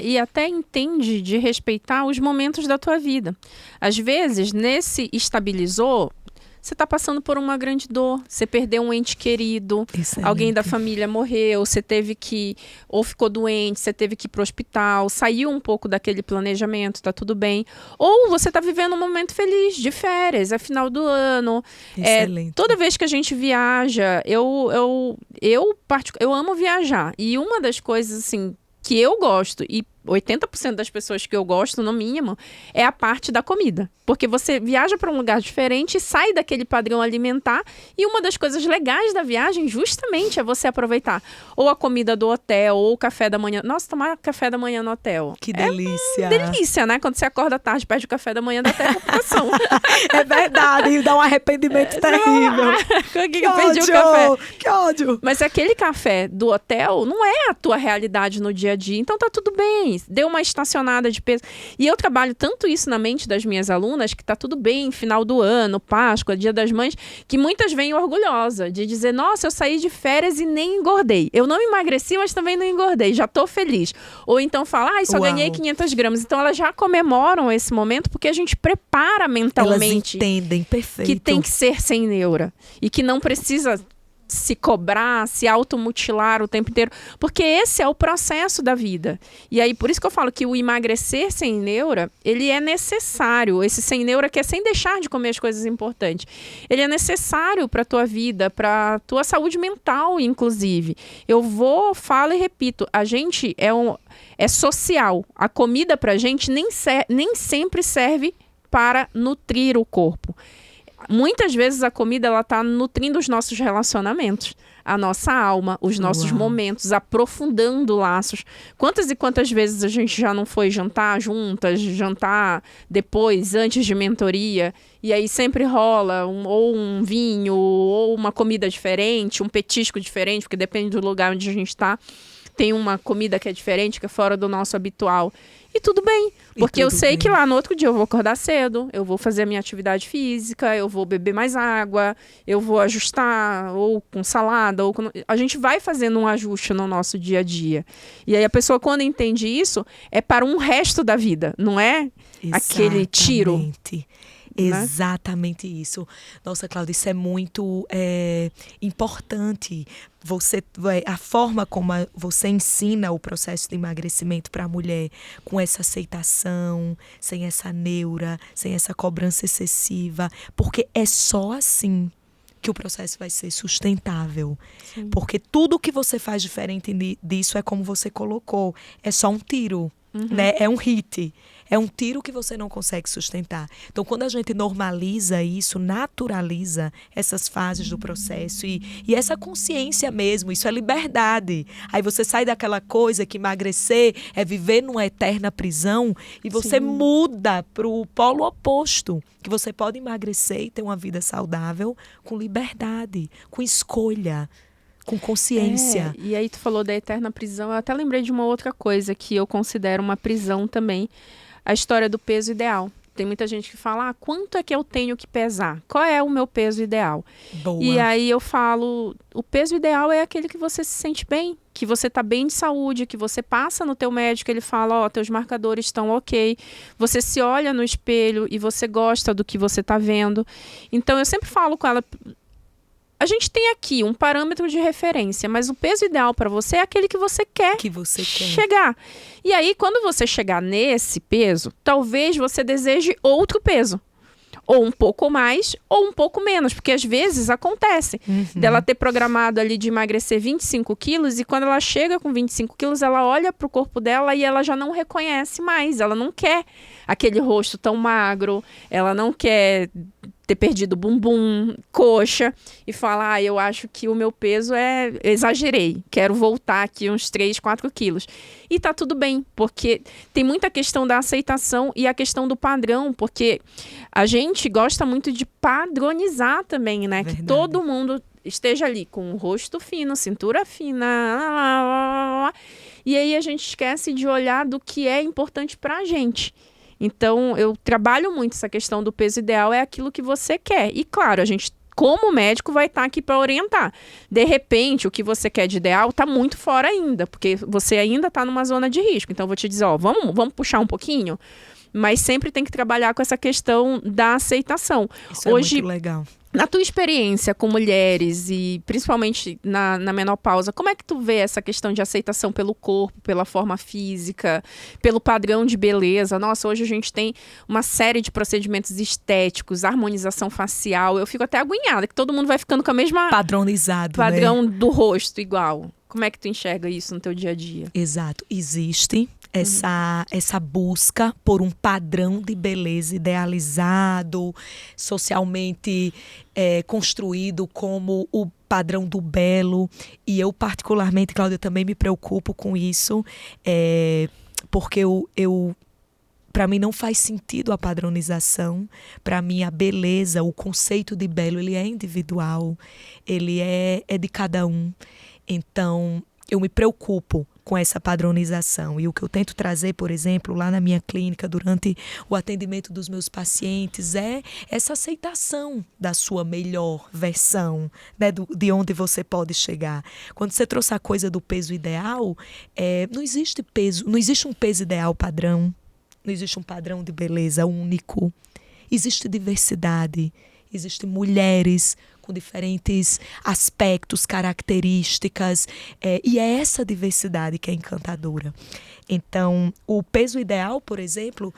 E até entende de respeitar os momentos da tua vida. Às vezes, nesse estabilizou, você está passando por uma grande dor, você perdeu um ente querido, Excelente. Alguém da família morreu, você teve que, ou ficou doente, você teve que ir para o hospital, saiu um pouco daquele planejamento, tá tudo bem. Ou você está vivendo um momento feliz, de férias, é final do ano. Excelente. Toda vez que a gente viaja, eu amo viajar. E uma das coisas, assim, que eu gosto, e 80% das pessoas que eu gosto, no mínimo, é a parte da comida. Porque você viaja para um lugar diferente e sai daquele padrão alimentar. E uma das coisas legais da viagem, justamente, é você aproveitar ou a comida do hotel, ou o café da manhã. Nossa, tomar café da manhã no hotel. Que delícia. É delícia, né? Quando você acorda tarde, pede o café da manhã, dá até preocupação. É verdade, e dá um arrependimento terrível. Por que eu perdi o café? Que ódio. Mas aquele café do hotel não é a tua realidade no dia a dia. Então tá tudo bem. Deu uma estacionada de peso. E eu trabalho tanto isso na mente das minhas alunas, que tá tudo bem, final do ano, Páscoa, Dia das Mães, que muitas vêm orgulhosa de dizer, nossa, eu saí de férias e nem engordei. Eu não emagreci, mas também não engordei. Já tô feliz. Ou então fala, só ganhei 500 gramas. Então elas já comemoram esse momento porque a gente prepara mentalmente. Elas entendem, perfeito. Que tem que ser sem neura. E que não precisa se cobrar, se automutilar o tempo inteiro, porque esse é o processo da vida. E aí, por isso que eu falo que o emagrecer sem neura, ele é necessário. Esse sem neura, que é sem deixar de comer as coisas importantes. Ele é necessário para a tua vida, para a tua saúde mental, inclusive. Falo e repito, a gente é social. A comida pra gente nem sempre serve para nutrir o corpo. Muitas vezes a comida ela está nutrindo os nossos relacionamentos, a nossa alma, os nossos momentos, aprofundando laços. Quantas e quantas vezes a gente já não foi jantar juntas, jantar depois, antes de mentoria, e aí sempre rola ou um vinho, ou uma comida diferente, um petisco diferente, porque depende do lugar onde a gente está. Tem uma comida que é diferente, que é fora do nosso habitual. E tudo bem, porque eu sei que lá no outro dia eu vou acordar cedo, eu vou fazer a minha atividade física, eu vou beber mais água, eu vou ajustar, ou com salada, a gente vai fazendo um ajuste no nosso dia a dia. E aí a pessoa, quando entende isso, é para um resto da vida, não é aquele tiro. Exatamente isso. Nossa, Cláudia, isso é muito importante. A forma como você ensina o processo de emagrecimento para a mulher, com essa aceitação, sem essa neura, sem essa cobrança excessiva, porque é só assim que o processo vai ser sustentável. Sim. Porque tudo que você faz diferente disso é como você colocou, é só um tiro. Né? É um hit, é um tiro que você não consegue sustentar. Então, quando a gente normaliza isso, naturaliza essas fases do processo e essa consciência mesmo, isso é liberdade. Aí você sai daquela coisa que emagrecer é viver numa eterna prisão e você muda para o polo oposto, que você pode emagrecer e ter uma vida saudável com liberdade, com escolha, com consciência. E aí tu falou da eterna prisão, eu até lembrei de uma outra coisa que eu considero uma prisão também, a história do peso ideal. Tem muita gente que fala, quanto é que eu tenho que pesar? Qual é o meu peso ideal? Boa. E aí eu falo, o peso ideal é aquele que você se sente bem, que você tá bem de saúde, que você passa no teu médico, ele fala, teus marcadores estão ok, você se olha no espelho e você gosta do que você tá vendo. Então eu sempre falo com ela, a gente tem aqui um parâmetro de referência, mas o peso ideal para você é aquele que você quer chegar. E aí, quando você chegar nesse peso, talvez você deseje outro peso. ou um pouco mais, ou um pouco menos, porque às vezes acontece dela ter programado ali de emagrecer 25 quilos e quando ela chega com 25 quilos, ela olha pro corpo dela e ela já não reconhece mais, ela não quer aquele rosto tão magro, ela não quer ter perdido bumbum, coxa, e fala, eu acho que o meu peso exagerei, quero voltar aqui uns 3, 4 quilos. E tá tudo bem, porque tem muita questão da aceitação e a questão do padrão, porque a gente gosta muito de padronizar também, né? Verdade. Que todo mundo esteja ali com o rosto fino, cintura fina, e aí a gente esquece de olhar do que é importante pra gente. Então, eu trabalho muito essa questão do peso ideal, é aquilo que você quer. E, claro, a gente, como médico, vai estar aqui para orientar. De repente, o que você quer de ideal está muito fora ainda, porque você ainda está numa zona de risco. Então, eu vou te dizer, vamos puxar um pouquinho? Mas sempre tem que trabalhar com essa questão da aceitação. Isso hoje, é muito legal. Na tua experiência com mulheres e principalmente na menopausa, como é que tu vê essa questão de aceitação pelo corpo, pela forma física, pelo padrão de beleza? Nossa, hoje a gente tem uma série de procedimentos estéticos, harmonização facial. Eu fico até agoniada, que todo mundo vai ficando com a mesma... Padronizado, padrão, né? do rosto igual. Como é que tu enxerga isso no teu dia a dia? Exato. Existe essa busca por um padrão de beleza idealizado, socialmente construído como o padrão do belo. E eu, particularmente, Cláudia, também me preocupo com isso, porque para mim não faz sentido a padronização. Para mim a beleza, o conceito de belo, ele é individual, ele é de cada um. Então, eu me preocupo com essa padronização. E o que eu tento trazer, por exemplo, lá na minha clínica, durante o atendimento dos meus pacientes, é essa aceitação da sua melhor versão, né, de onde você pode chegar. Quando você trouxe a coisa do peso ideal, não existe um peso ideal padrão, não existe um padrão de beleza único, existe diversidade, existem mulheres com diferentes aspectos, características, e é essa diversidade que é encantadora. Então, o peso ideal, por exemplo,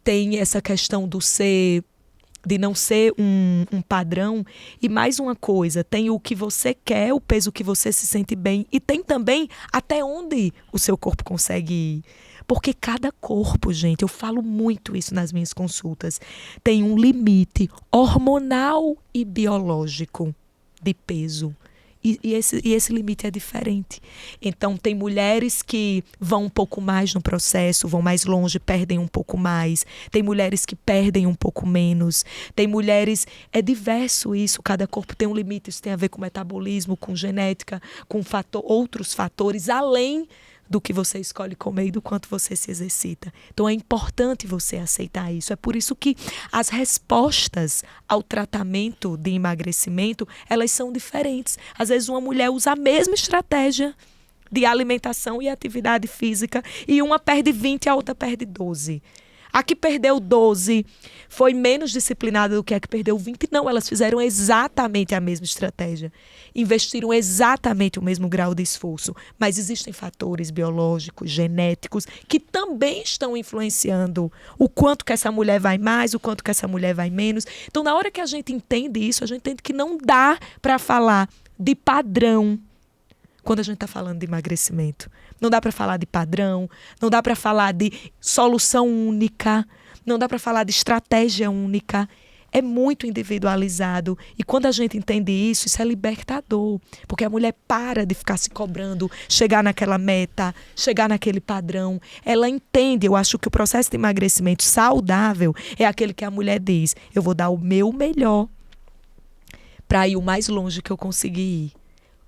tem essa questão de não ser um padrão. E mais uma coisa, tem o que você quer, o peso que você se sente bem, e tem também até onde o seu corpo consegue ir. Porque cada corpo, gente, eu falo muito isso nas minhas consultas, tem um limite hormonal e biológico de peso. E esse limite é diferente. Então, tem mulheres que vão um pouco mais no processo, vão mais longe, perdem um pouco mais. Tem mulheres que perdem um pouco menos. Tem mulheres... É diverso isso, cada corpo tem um limite. Isso tem a ver com metabolismo, com genética, com outros fatores, além do que você escolhe comer e do quanto você se exercita. Então é importante você aceitar isso. É por isso que as respostas ao tratamento de emagrecimento, elas são diferentes. Às vezes uma mulher usa a mesma estratégia de alimentação e atividade física e uma perde 20 e a outra perde 12. A que perdeu 12 foi menos disciplinada do que a que perdeu 20. Não, elas fizeram exatamente a mesma estratégia. Investiram exatamente o mesmo grau de esforço. Mas existem fatores biológicos, genéticos, que também estão influenciando o quanto que essa mulher vai mais, o quanto que essa mulher vai menos. Então, na hora que a gente entende isso, a gente entende que não dá para falar de padrão quando a gente está falando de emagrecimento. Não dá para falar de padrão, não dá para falar de solução única, não dá para falar de estratégia única. É muito individualizado. E quando a gente entende isso, isso é libertador. Porque a mulher para de ficar se cobrando, chegar naquela meta, chegar naquele padrão. Ela entende, eu acho que o processo de emagrecimento saudável é aquele que a mulher diz, eu vou dar o meu melhor para ir o mais longe que eu conseguir ir.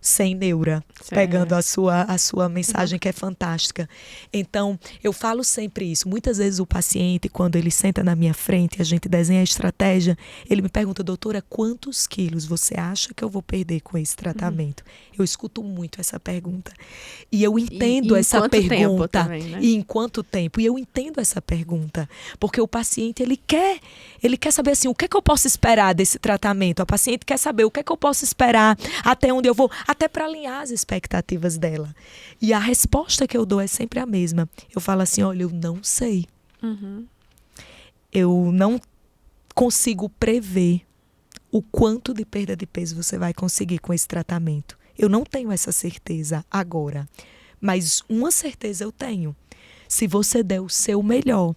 Sem neura, pegando a sua mensagem, que é fantástica. Então, eu falo sempre isso. Muitas vezes o paciente, quando ele senta na minha frente e a gente desenha a estratégia, ele me pergunta, doutora, quantos quilos você acha que eu vou perder com esse tratamento? Eu escuto muito essa pergunta. E eu entendo essa pergunta. Também, né? E em quanto tempo? E eu entendo essa pergunta. Porque o paciente, ele quer saber assim, o que é que eu posso esperar desse tratamento? A paciente quer saber o que é que eu posso esperar, até onde eu vou, até para alinhar as expectativas dela. E a resposta que eu dou é sempre a mesma. Eu falo assim, olha, eu não sei. Eu não consigo prever o quanto de perda de peso você vai conseguir com esse tratamento. Eu não tenho essa certeza agora, mas uma certeza eu tenho. Se você der o seu melhor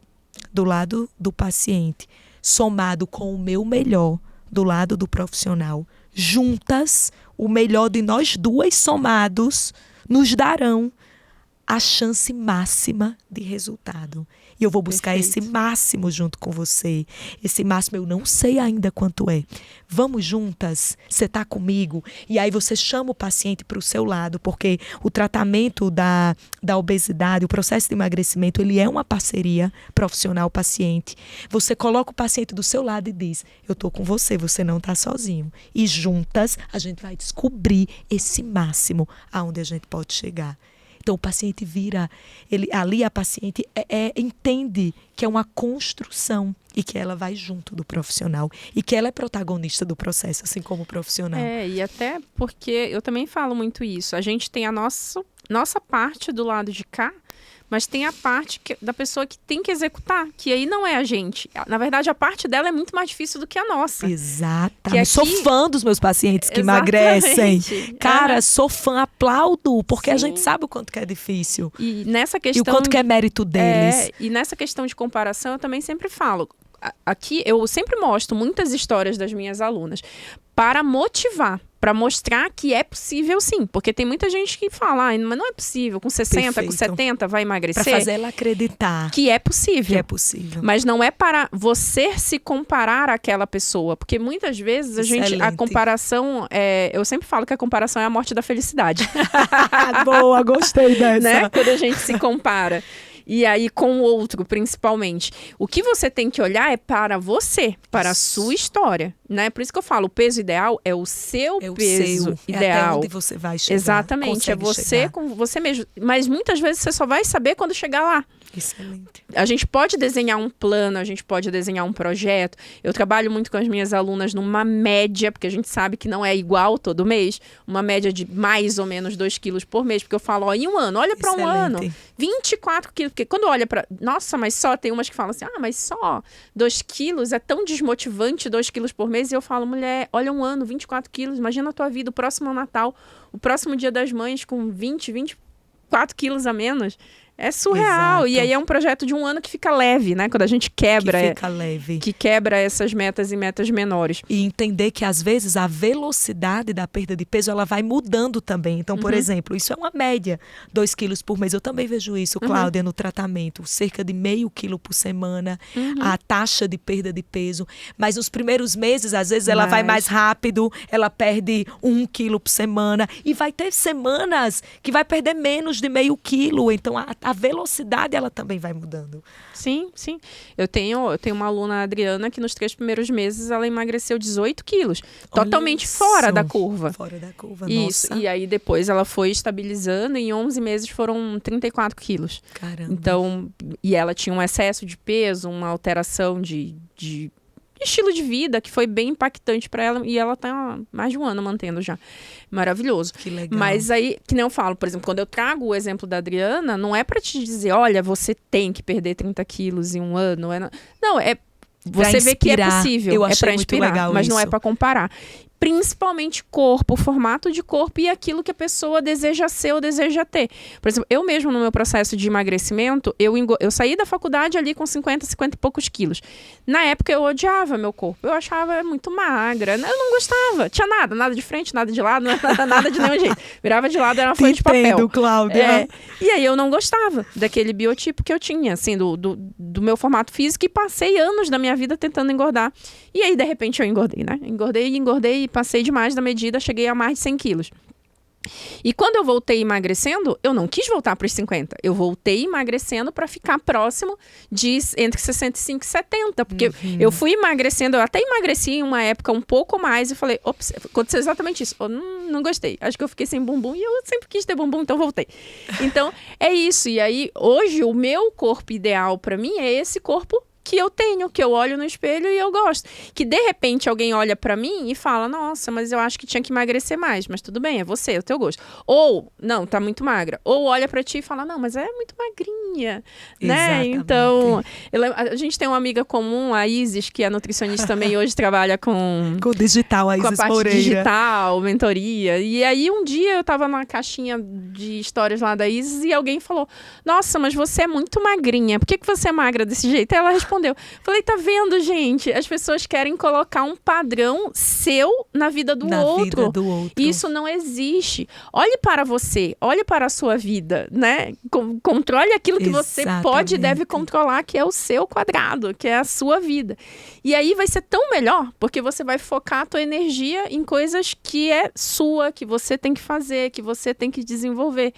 do lado do paciente, somado com o meu melhor do lado do profissional, juntas, o melhor de nós duas somados nos darão a chance máxima de resultado. E eu vou buscar esse máximo junto com você. Esse máximo eu não sei ainda quanto é. Vamos juntas? Você está comigo? E aí você chama o paciente para o seu lado, porque o tratamento da obesidade, o processo de emagrecimento, ele é uma parceria profissional-paciente. Você coloca o paciente do seu lado e diz, eu estou com você, você não está sozinho. E juntas a gente vai descobrir esse máximo aonde a gente pode chegar. Então, o paciente vira, ali a paciente entende que é uma construção e que ela vai junto do profissional e que ela é protagonista do processo, assim como o profissional. E até porque eu também falo muito isso. A gente tem a nossa parte do lado de cá, mas tem a parte da pessoa que tem que executar, que aí não é a gente. Na verdade, a parte dela é muito mais difícil do que a nossa. Exatamente. Aqui... Sou fã dos meus pacientes que emagrecem. Cara, sou fã, aplaudo, porque a gente sabe o quanto que é difícil. E nessa questão... E o quanto que é mérito deles. E nessa questão de comparação, eu também sempre falo. Aqui, eu sempre mostro muitas histórias das minhas alunas para motivar, para mostrar que é possível sim. Porque tem muita gente que fala, mas não é possível, com 60, com 70 vai emagrecer. Para fazer ela acreditar. Que é possível. Que é possível. Mas não é para você se comparar àquela pessoa. Porque muitas vezes a comparação, eu sempre falo que a comparação é a morte da felicidade. Boa, gostei dessa. Né? Quando a gente se compara. E aí com o outro, principalmente. O que você tem que olhar é para você, para a sua história, né? Por isso que eu falo, o peso ideal é o seu peso ideal. É até onde você vai chegar. Exatamente, é você com você mesmo. Mas muitas vezes você só vai saber quando chegar lá. Excelente. A gente pode desenhar um plano, a gente pode desenhar um projeto. Eu trabalho muito com as minhas alunas numa média, porque a gente sabe que não é igual todo mês, uma média de mais ou menos 2 quilos por mês, porque eu falo, em um ano, olha para um ano, 24 quilos, porque quando olha para... Nossa, mas só, tem umas que falam assim, mas só 2 quilos, é tão desmotivante 2 quilos por mês, e eu falo, mulher, olha um ano, 24 quilos, imagina a tua vida, o próximo Natal, o próximo Dia das Mães com 24 quilos a menos. É surreal. Exato. E aí é um projeto de um ano que fica leve, né? Quando a gente quebra. Que fica leve. Que quebra essas metas e metas menores. E entender que, às vezes, a velocidade da perda de peso, ela vai mudando também. Então, por exemplo, isso é uma média, 2 quilos por mês. Eu também vejo isso, Cláudia, no tratamento. Cerca de meio quilo por semana, a taxa de perda de peso. Mas nos primeiros meses, às vezes, ela vai mais rápido, ela perde 1 quilo por semana. E vai ter semanas que vai perder menos de meio quilo. Então, a velocidade, ela também vai mudando. Sim, sim. Eu tenho uma aluna, a Adriana, que nos 3 primeiros meses ela emagreceu 18 quilos. Totalmente fora da curva. Fora da curva, isso. Nossa. E aí depois ela foi estabilizando e em 11 meses foram 34 quilos. Caramba. Então, e ela tinha um excesso de peso, uma alteração de estilo de vida que foi bem impactante para ela e ela tá mais de um ano mantendo já. Maravilhoso. Que legal. Mas aí, que nem eu falo, por exemplo, quando eu trago o exemplo da Adriana, não é para te dizer, olha, você tem que perder 30 quilos em um ano. Não, é você vê que é possível. Eu achei pra muito inspirar, legal mas isso. não é para comparar. Principalmente corpo, formato de corpo e aquilo que a pessoa deseja ser ou deseja ter. Por exemplo, eu mesmo no meu processo de emagrecimento, eu saí da faculdade ali com 50 e poucos quilos. Na época eu odiava meu corpo, eu achava muito magra, eu não gostava, tinha nada de frente, nada de lado, nada de nenhum jeito. Virava de lado, era uma folha de papel. Cláudia. E aí eu não gostava daquele biotipo que eu tinha, assim, do meu formato físico e passei anos da minha vida tentando engordar. E aí, de repente, eu engordei, né? Engordei e passei demais da medida, cheguei a mais de 100 quilos. E quando eu voltei emagrecendo, eu não quis voltar para os 50. Eu voltei emagrecendo para ficar próximo de entre 65 e 70. Porque eu fui emagrecendo, eu até emagreci em uma época um pouco mais e falei, ops, aconteceu exatamente isso. Eu não gostei. Acho que eu fiquei sem bumbum e eu sempre quis ter bumbum, então voltei. Então, é isso. E aí, hoje, o meu corpo ideal para mim é esse corpo que eu tenho, que eu olho no espelho e eu gosto. Que de repente alguém olha pra mim e fala, nossa, mas eu acho que tinha que emagrecer mais. Mas tudo bem, é você, é o teu gosto. Ou, não, tá muito magra. Ou olha pra ti e fala, não, mas é muito magrinha, né? Exatamente. Então, a gente tem uma amiga comum, a Isis, que é nutricionista também, hoje trabalha com Com o digital, a com a Isis parte Moreira. digital, mentoria. E aí, um dia, eu tava na caixinha de histórias lá da Isis e alguém falou, nossa, mas você é muito magrinha. Por que você é magra desse jeito? Aí ela respondeu. Falei, tá vendo, gente? As pessoas querem colocar um padrão seu na vida do outro. Vida do outro. Isso não existe. Olhe para você, olhe para a sua vida, né? Controle aquilo que você pode e deve controlar, que é o seu quadrado, que é a sua vida. E aí vai ser tão melhor, porque você vai focar a tua energia em coisas que é sua, que você tem que fazer, que você tem que desenvolver.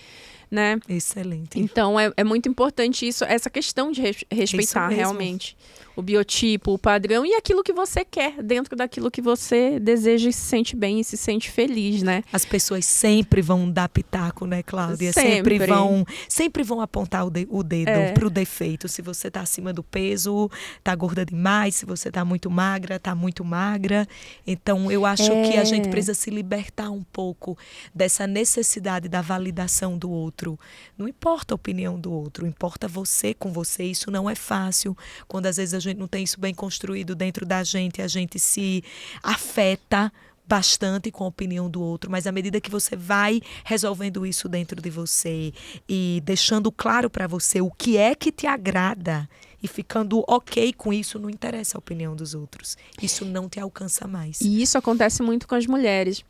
Né? Excelente. Então, é muito importante isso, essa questão de respeitar realmente o biotipo, o padrão e aquilo que você quer dentro daquilo que você deseja e se sente bem e se sente feliz, né? As pessoas sempre vão dar pitaco, né, Cláudia? Sempre vão apontar o dedo pro defeito. Se você tá acima do peso, tá gorda demais. Se você tá muito magra, tá muito magra. Então, eu acho que a gente precisa se libertar um pouco dessa necessidade da validação do outro. Não importa a opinião do outro, importa você com você. Isso não é fácil. Quando às vezes a gente não tem isso bem construído dentro da gente, a gente se afeta bastante com a opinião do outro, mas à medida que você vai resolvendo isso dentro de você e deixando claro para você o que é que te agrada e ficando ok com isso, não interessa a opinião dos outros. Isso não te alcança mais. E isso acontece muito com as mulheres.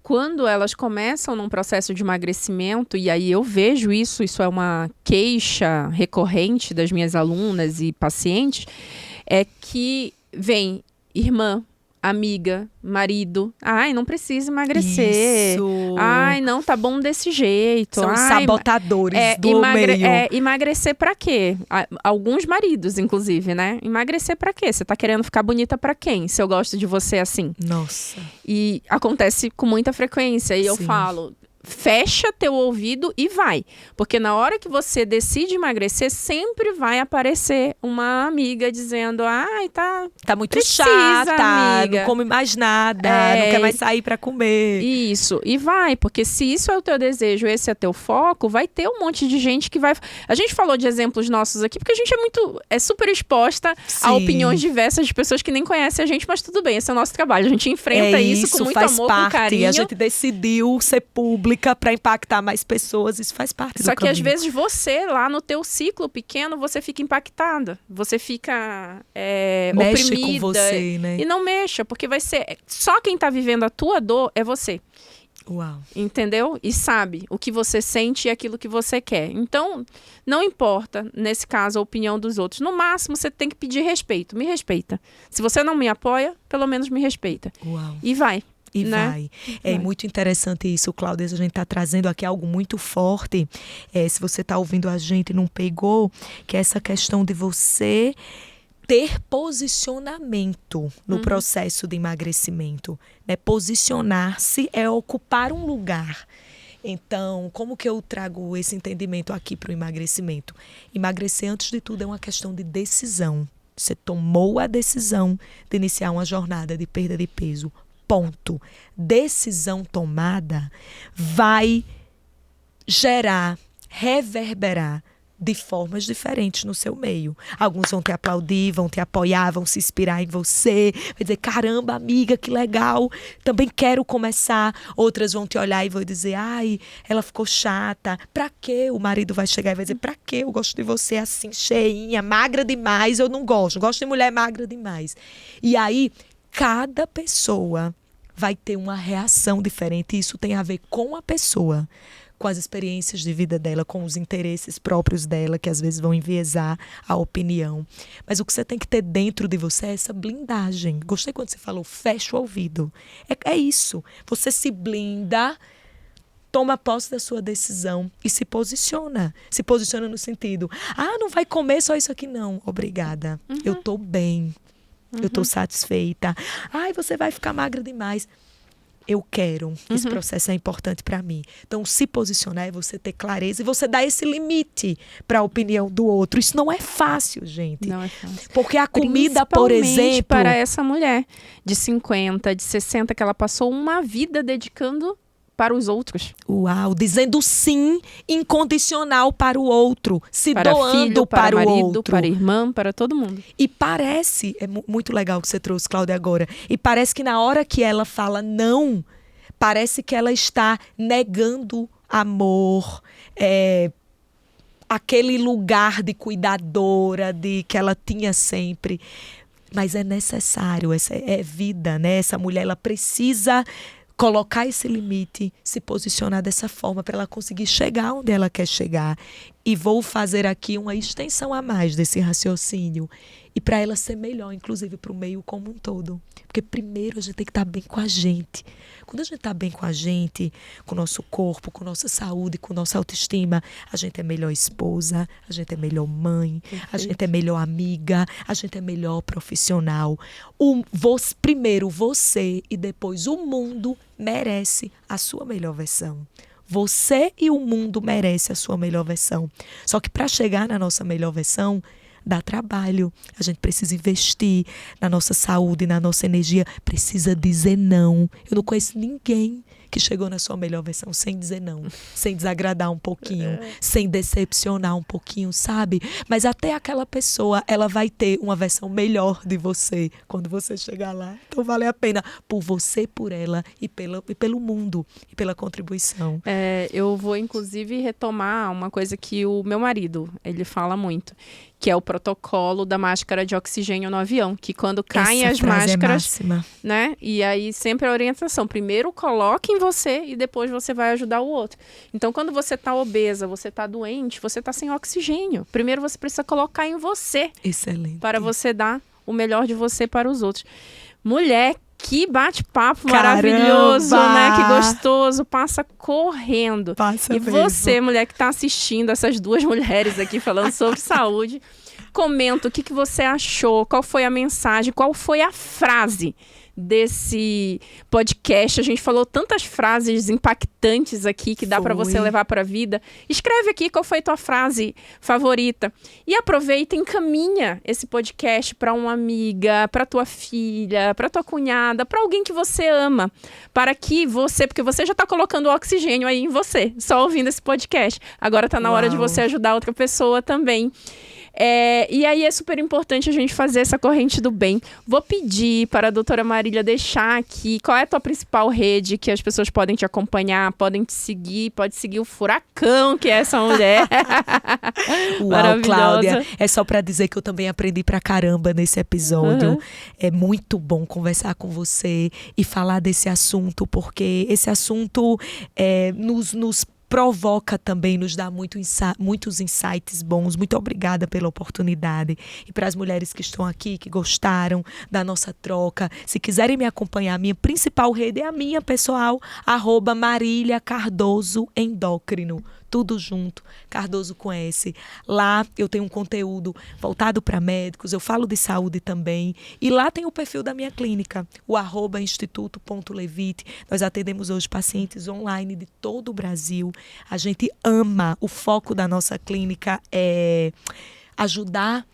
Quando elas começam num processo de emagrecimento, e aí eu vejo isso é uma queixa recorrente das minhas alunas e pacientes, é que vem irmã, amiga, marido, ai, não precisa emagrecer. Isso. Ai, não, tá bom desse jeito. São os sabotadores do meio. Emagrecer pra quê? Alguns maridos, inclusive, né? Emagrecer pra quê? Você tá querendo ficar bonita pra quem? Se eu gosto de você assim. Nossa. E acontece com muita frequência. E eu falo, fecha teu ouvido e vai. Porque na hora que você decide emagrecer, sempre vai aparecer uma amiga dizendo, ai, tá muito precisa, chata, amiga. Não come mais nada, não quer mais sair pra comer. Isso, e vai, porque se isso é o teu desejo, esse é teu foco, vai ter um monte de gente que vai... A gente falou de exemplos nossos aqui, porque a gente é super exposta a opiniões diversas de pessoas que nem conhecem a gente, mas tudo bem, esse é o nosso trabalho. A gente enfrenta isso com muito amor, com carinho. A gente decidiu ser pública para impactar mais pessoas, isso faz parte do caminho. Só que às vezes você, lá no teu ciclo pequeno, você fica impactada, você fica mexe oprimida. Com você, né? E não mexa, porque vai ser... Só quem tá vivendo a tua dor é você. Uau. Entendeu? E sabe o que você sente e aquilo que você quer. Então, não importa, nesse caso, a opinião dos outros. No máximo, você tem que pedir respeito. Me respeita. Se você não me apoia, pelo menos me respeita. Uau. E vai. E né? vai. É muito interessante isso, Cláudia. A gente está trazendo aqui algo muito forte. Se você está ouvindo a gente e não pegou, que é essa questão de você ter posicionamento no processo de emagrecimento. Né? Posicionar-se é ocupar um lugar. Então, como que eu trago esse entendimento aqui para o emagrecimento? Emagrecer, antes de tudo, é uma questão de decisão. Você tomou a decisão de iniciar uma jornada de perda de peso. Ponto. Decisão tomada vai gerar, reverberar de formas diferentes no seu meio. Alguns vão te aplaudir, vão te apoiar, vão se inspirar em você, vai dizer, caramba, amiga, que legal, também quero começar. Outras vão te olhar e vão dizer, ai, ela ficou chata. Pra quê? O marido vai chegar e vai dizer, pra quê? Eu gosto de você assim, cheinha, magra demais, eu não gosto. Gosto de mulher magra demais. E aí, cada pessoa vai ter uma reação diferente. Isso tem a ver com a pessoa, com as experiências de vida dela, com os interesses próprios dela, que às vezes vão enviesar a opinião. Mas o que você tem que ter dentro de você é essa blindagem. Gostei quando você falou, fecha o ouvido. É isso. Você se blinda, toma posse da sua decisão e se posiciona. Se posiciona no sentido, não vai comer só isso aqui não. Obrigada. Eu tô bem. Eu tô satisfeita. Ai, você vai ficar magra demais. eu quero, esse processo é importante para mim. Então, se posicionar é você ter clareza e você dar esse limite para a opinião do outro. Isso não é fácil, gente. Não é fácil. Porque a comida, por exemplo... para essa mulher de 50, de 60, que ela passou uma vida dedicando para os outros. Uau, dizendo sim incondicional para o outro, se para doando filho, para o marido, outro. para irmã, para todo mundo. E parece, muito legal que você trouxe, Cláudia, agora, e parece que na hora que ela fala não, parece que ela está negando amor, aquele lugar de cuidadora, de que ela tinha sempre. Mas é necessário, essa é vida, né? Essa mulher, ela precisa colocar esse limite, se posicionar dessa forma para ela conseguir chegar onde ela quer chegar. E vou fazer aqui uma extensão a mais desse raciocínio. E para ela ser melhor, inclusive para o meio como um todo. Porque primeiro a gente tem que estar bem com a gente. Quando a gente está bem com a gente, com o nosso corpo, com nossa saúde, com nossa autoestima, a gente é melhor esposa, a gente é melhor mãe, a gente é melhor amiga, a gente é melhor profissional. Primeiro você e depois o mundo merece a sua melhor versão. Você e o mundo merecem a sua melhor versão. Só que para chegar na nossa melhor versão, dá trabalho. A gente precisa investir na nossa saúde, na nossa energia. Precisa dizer não. Eu não conheço ninguém que chegou na sua melhor versão sem dizer não, sem desagradar um pouquinho, sem decepcionar um pouquinho, sabe? Mas até aquela pessoa, ela vai ter uma versão melhor de você quando você chegar lá. Então vale a pena por você, por ela e pelo mundo e pela contribuição. Eu vou, inclusive, retomar uma coisa que o meu marido, ele fala muito, que é o protocolo da máscara de oxigênio no avião, que quando caem as máscaras, né? E aí sempre a orientação, primeiro coloque em você e depois você vai ajudar o outro. Então, quando você tá obesa, você tá doente, você tá sem oxigênio. Primeiro você precisa colocar em você. Excelente. Para você dar o melhor de você para os outros. Mulher, que bate-papo maravilhoso, né? Que gostoso. Passa correndo. Passa mesmo. Você, mulher que está assistindo, essas duas mulheres aqui falando sobre saúde, comenta o que você achou, qual foi a mensagem, qual foi a frase desse podcast. A gente falou tantas frases impactantes aqui que dá para você levar para a vida. Escreve aqui qual foi a tua frase favorita e aproveita e encaminha esse podcast para uma amiga, para tua filha, para tua cunhada, para alguém que você ama, para que você, porque você já está colocando o oxigênio aí em você, só ouvindo esse podcast. Agora está na hora de você ajudar outra pessoa também. E aí é super importante a gente fazer essa corrente do bem. Vou pedir para a doutora Marília deixar aqui qual é a tua principal rede que as pessoas podem te acompanhar, podem te seguir, pode seguir o furacão que é essa mulher. Uau, Cláudia, é só para dizer que eu também aprendi pra caramba nesse episódio. É muito bom conversar com você e falar desse assunto, porque esse assunto nos provoca também, nos dá muitos insights bons. Muito obrigada pela oportunidade. E para as mulheres que estão aqui, que gostaram da nossa troca, se quiserem me acompanhar, a minha principal rede é a minha pessoal, @Marília_Cardoso_Endócrino. Tudo junto, Cardoso com S. Lá eu tenho um conteúdo voltado para médicos, eu falo de saúde também. E lá tem o perfil da minha clínica, o @instituto.levite. Nós atendemos hoje pacientes online de todo o Brasil. A gente ama, o foco da nossa clínica é ajudar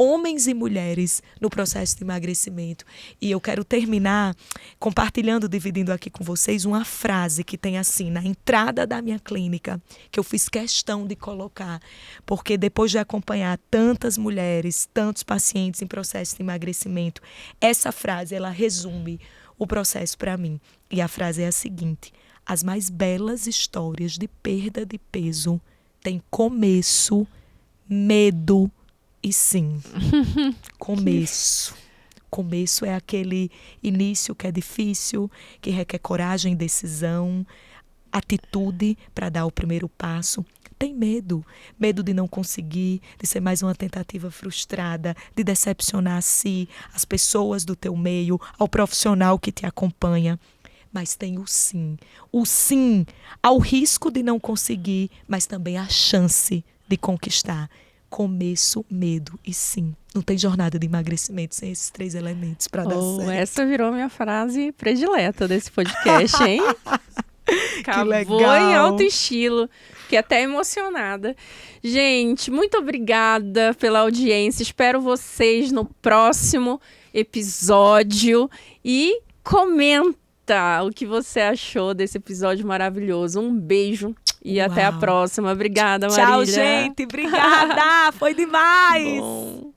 homens e mulheres no processo de emagrecimento. E eu quero terminar compartilhando, dividindo aqui com vocês uma frase que tem assim, na entrada da minha clínica, que eu fiz questão de colocar, porque depois de acompanhar tantas mulheres, tantos pacientes em processo de emagrecimento, essa frase, ela resume o processo para mim. E a frase é a seguinte: as mais belas histórias de perda de peso têm começo, medo e sim. Começo. Começo é aquele início que é difícil, que requer coragem, decisão, atitude para dar o primeiro passo. Tem medo. Medo de não conseguir, de ser mais uma tentativa frustrada, de decepcionar a si, as pessoas do teu meio, ao profissional que te acompanha. Mas tem o sim. O sim ao risco de não conseguir, mas também a chance de conquistar. começo, medo. E sim, não tem jornada de emagrecimento sem esses 3 elementos para dar certo. Essa virou minha frase predileta desse podcast, hein? Acabou legal. Em alto estilo. Fiquei até emocionada. Gente, muito obrigada pela audiência. Espero vocês no próximo episódio. E comenta o que você achou desse episódio maravilhoso. Um beijo e até a próxima. Obrigada, Marília. Tchau, gente. Obrigada. Foi demais. Bom.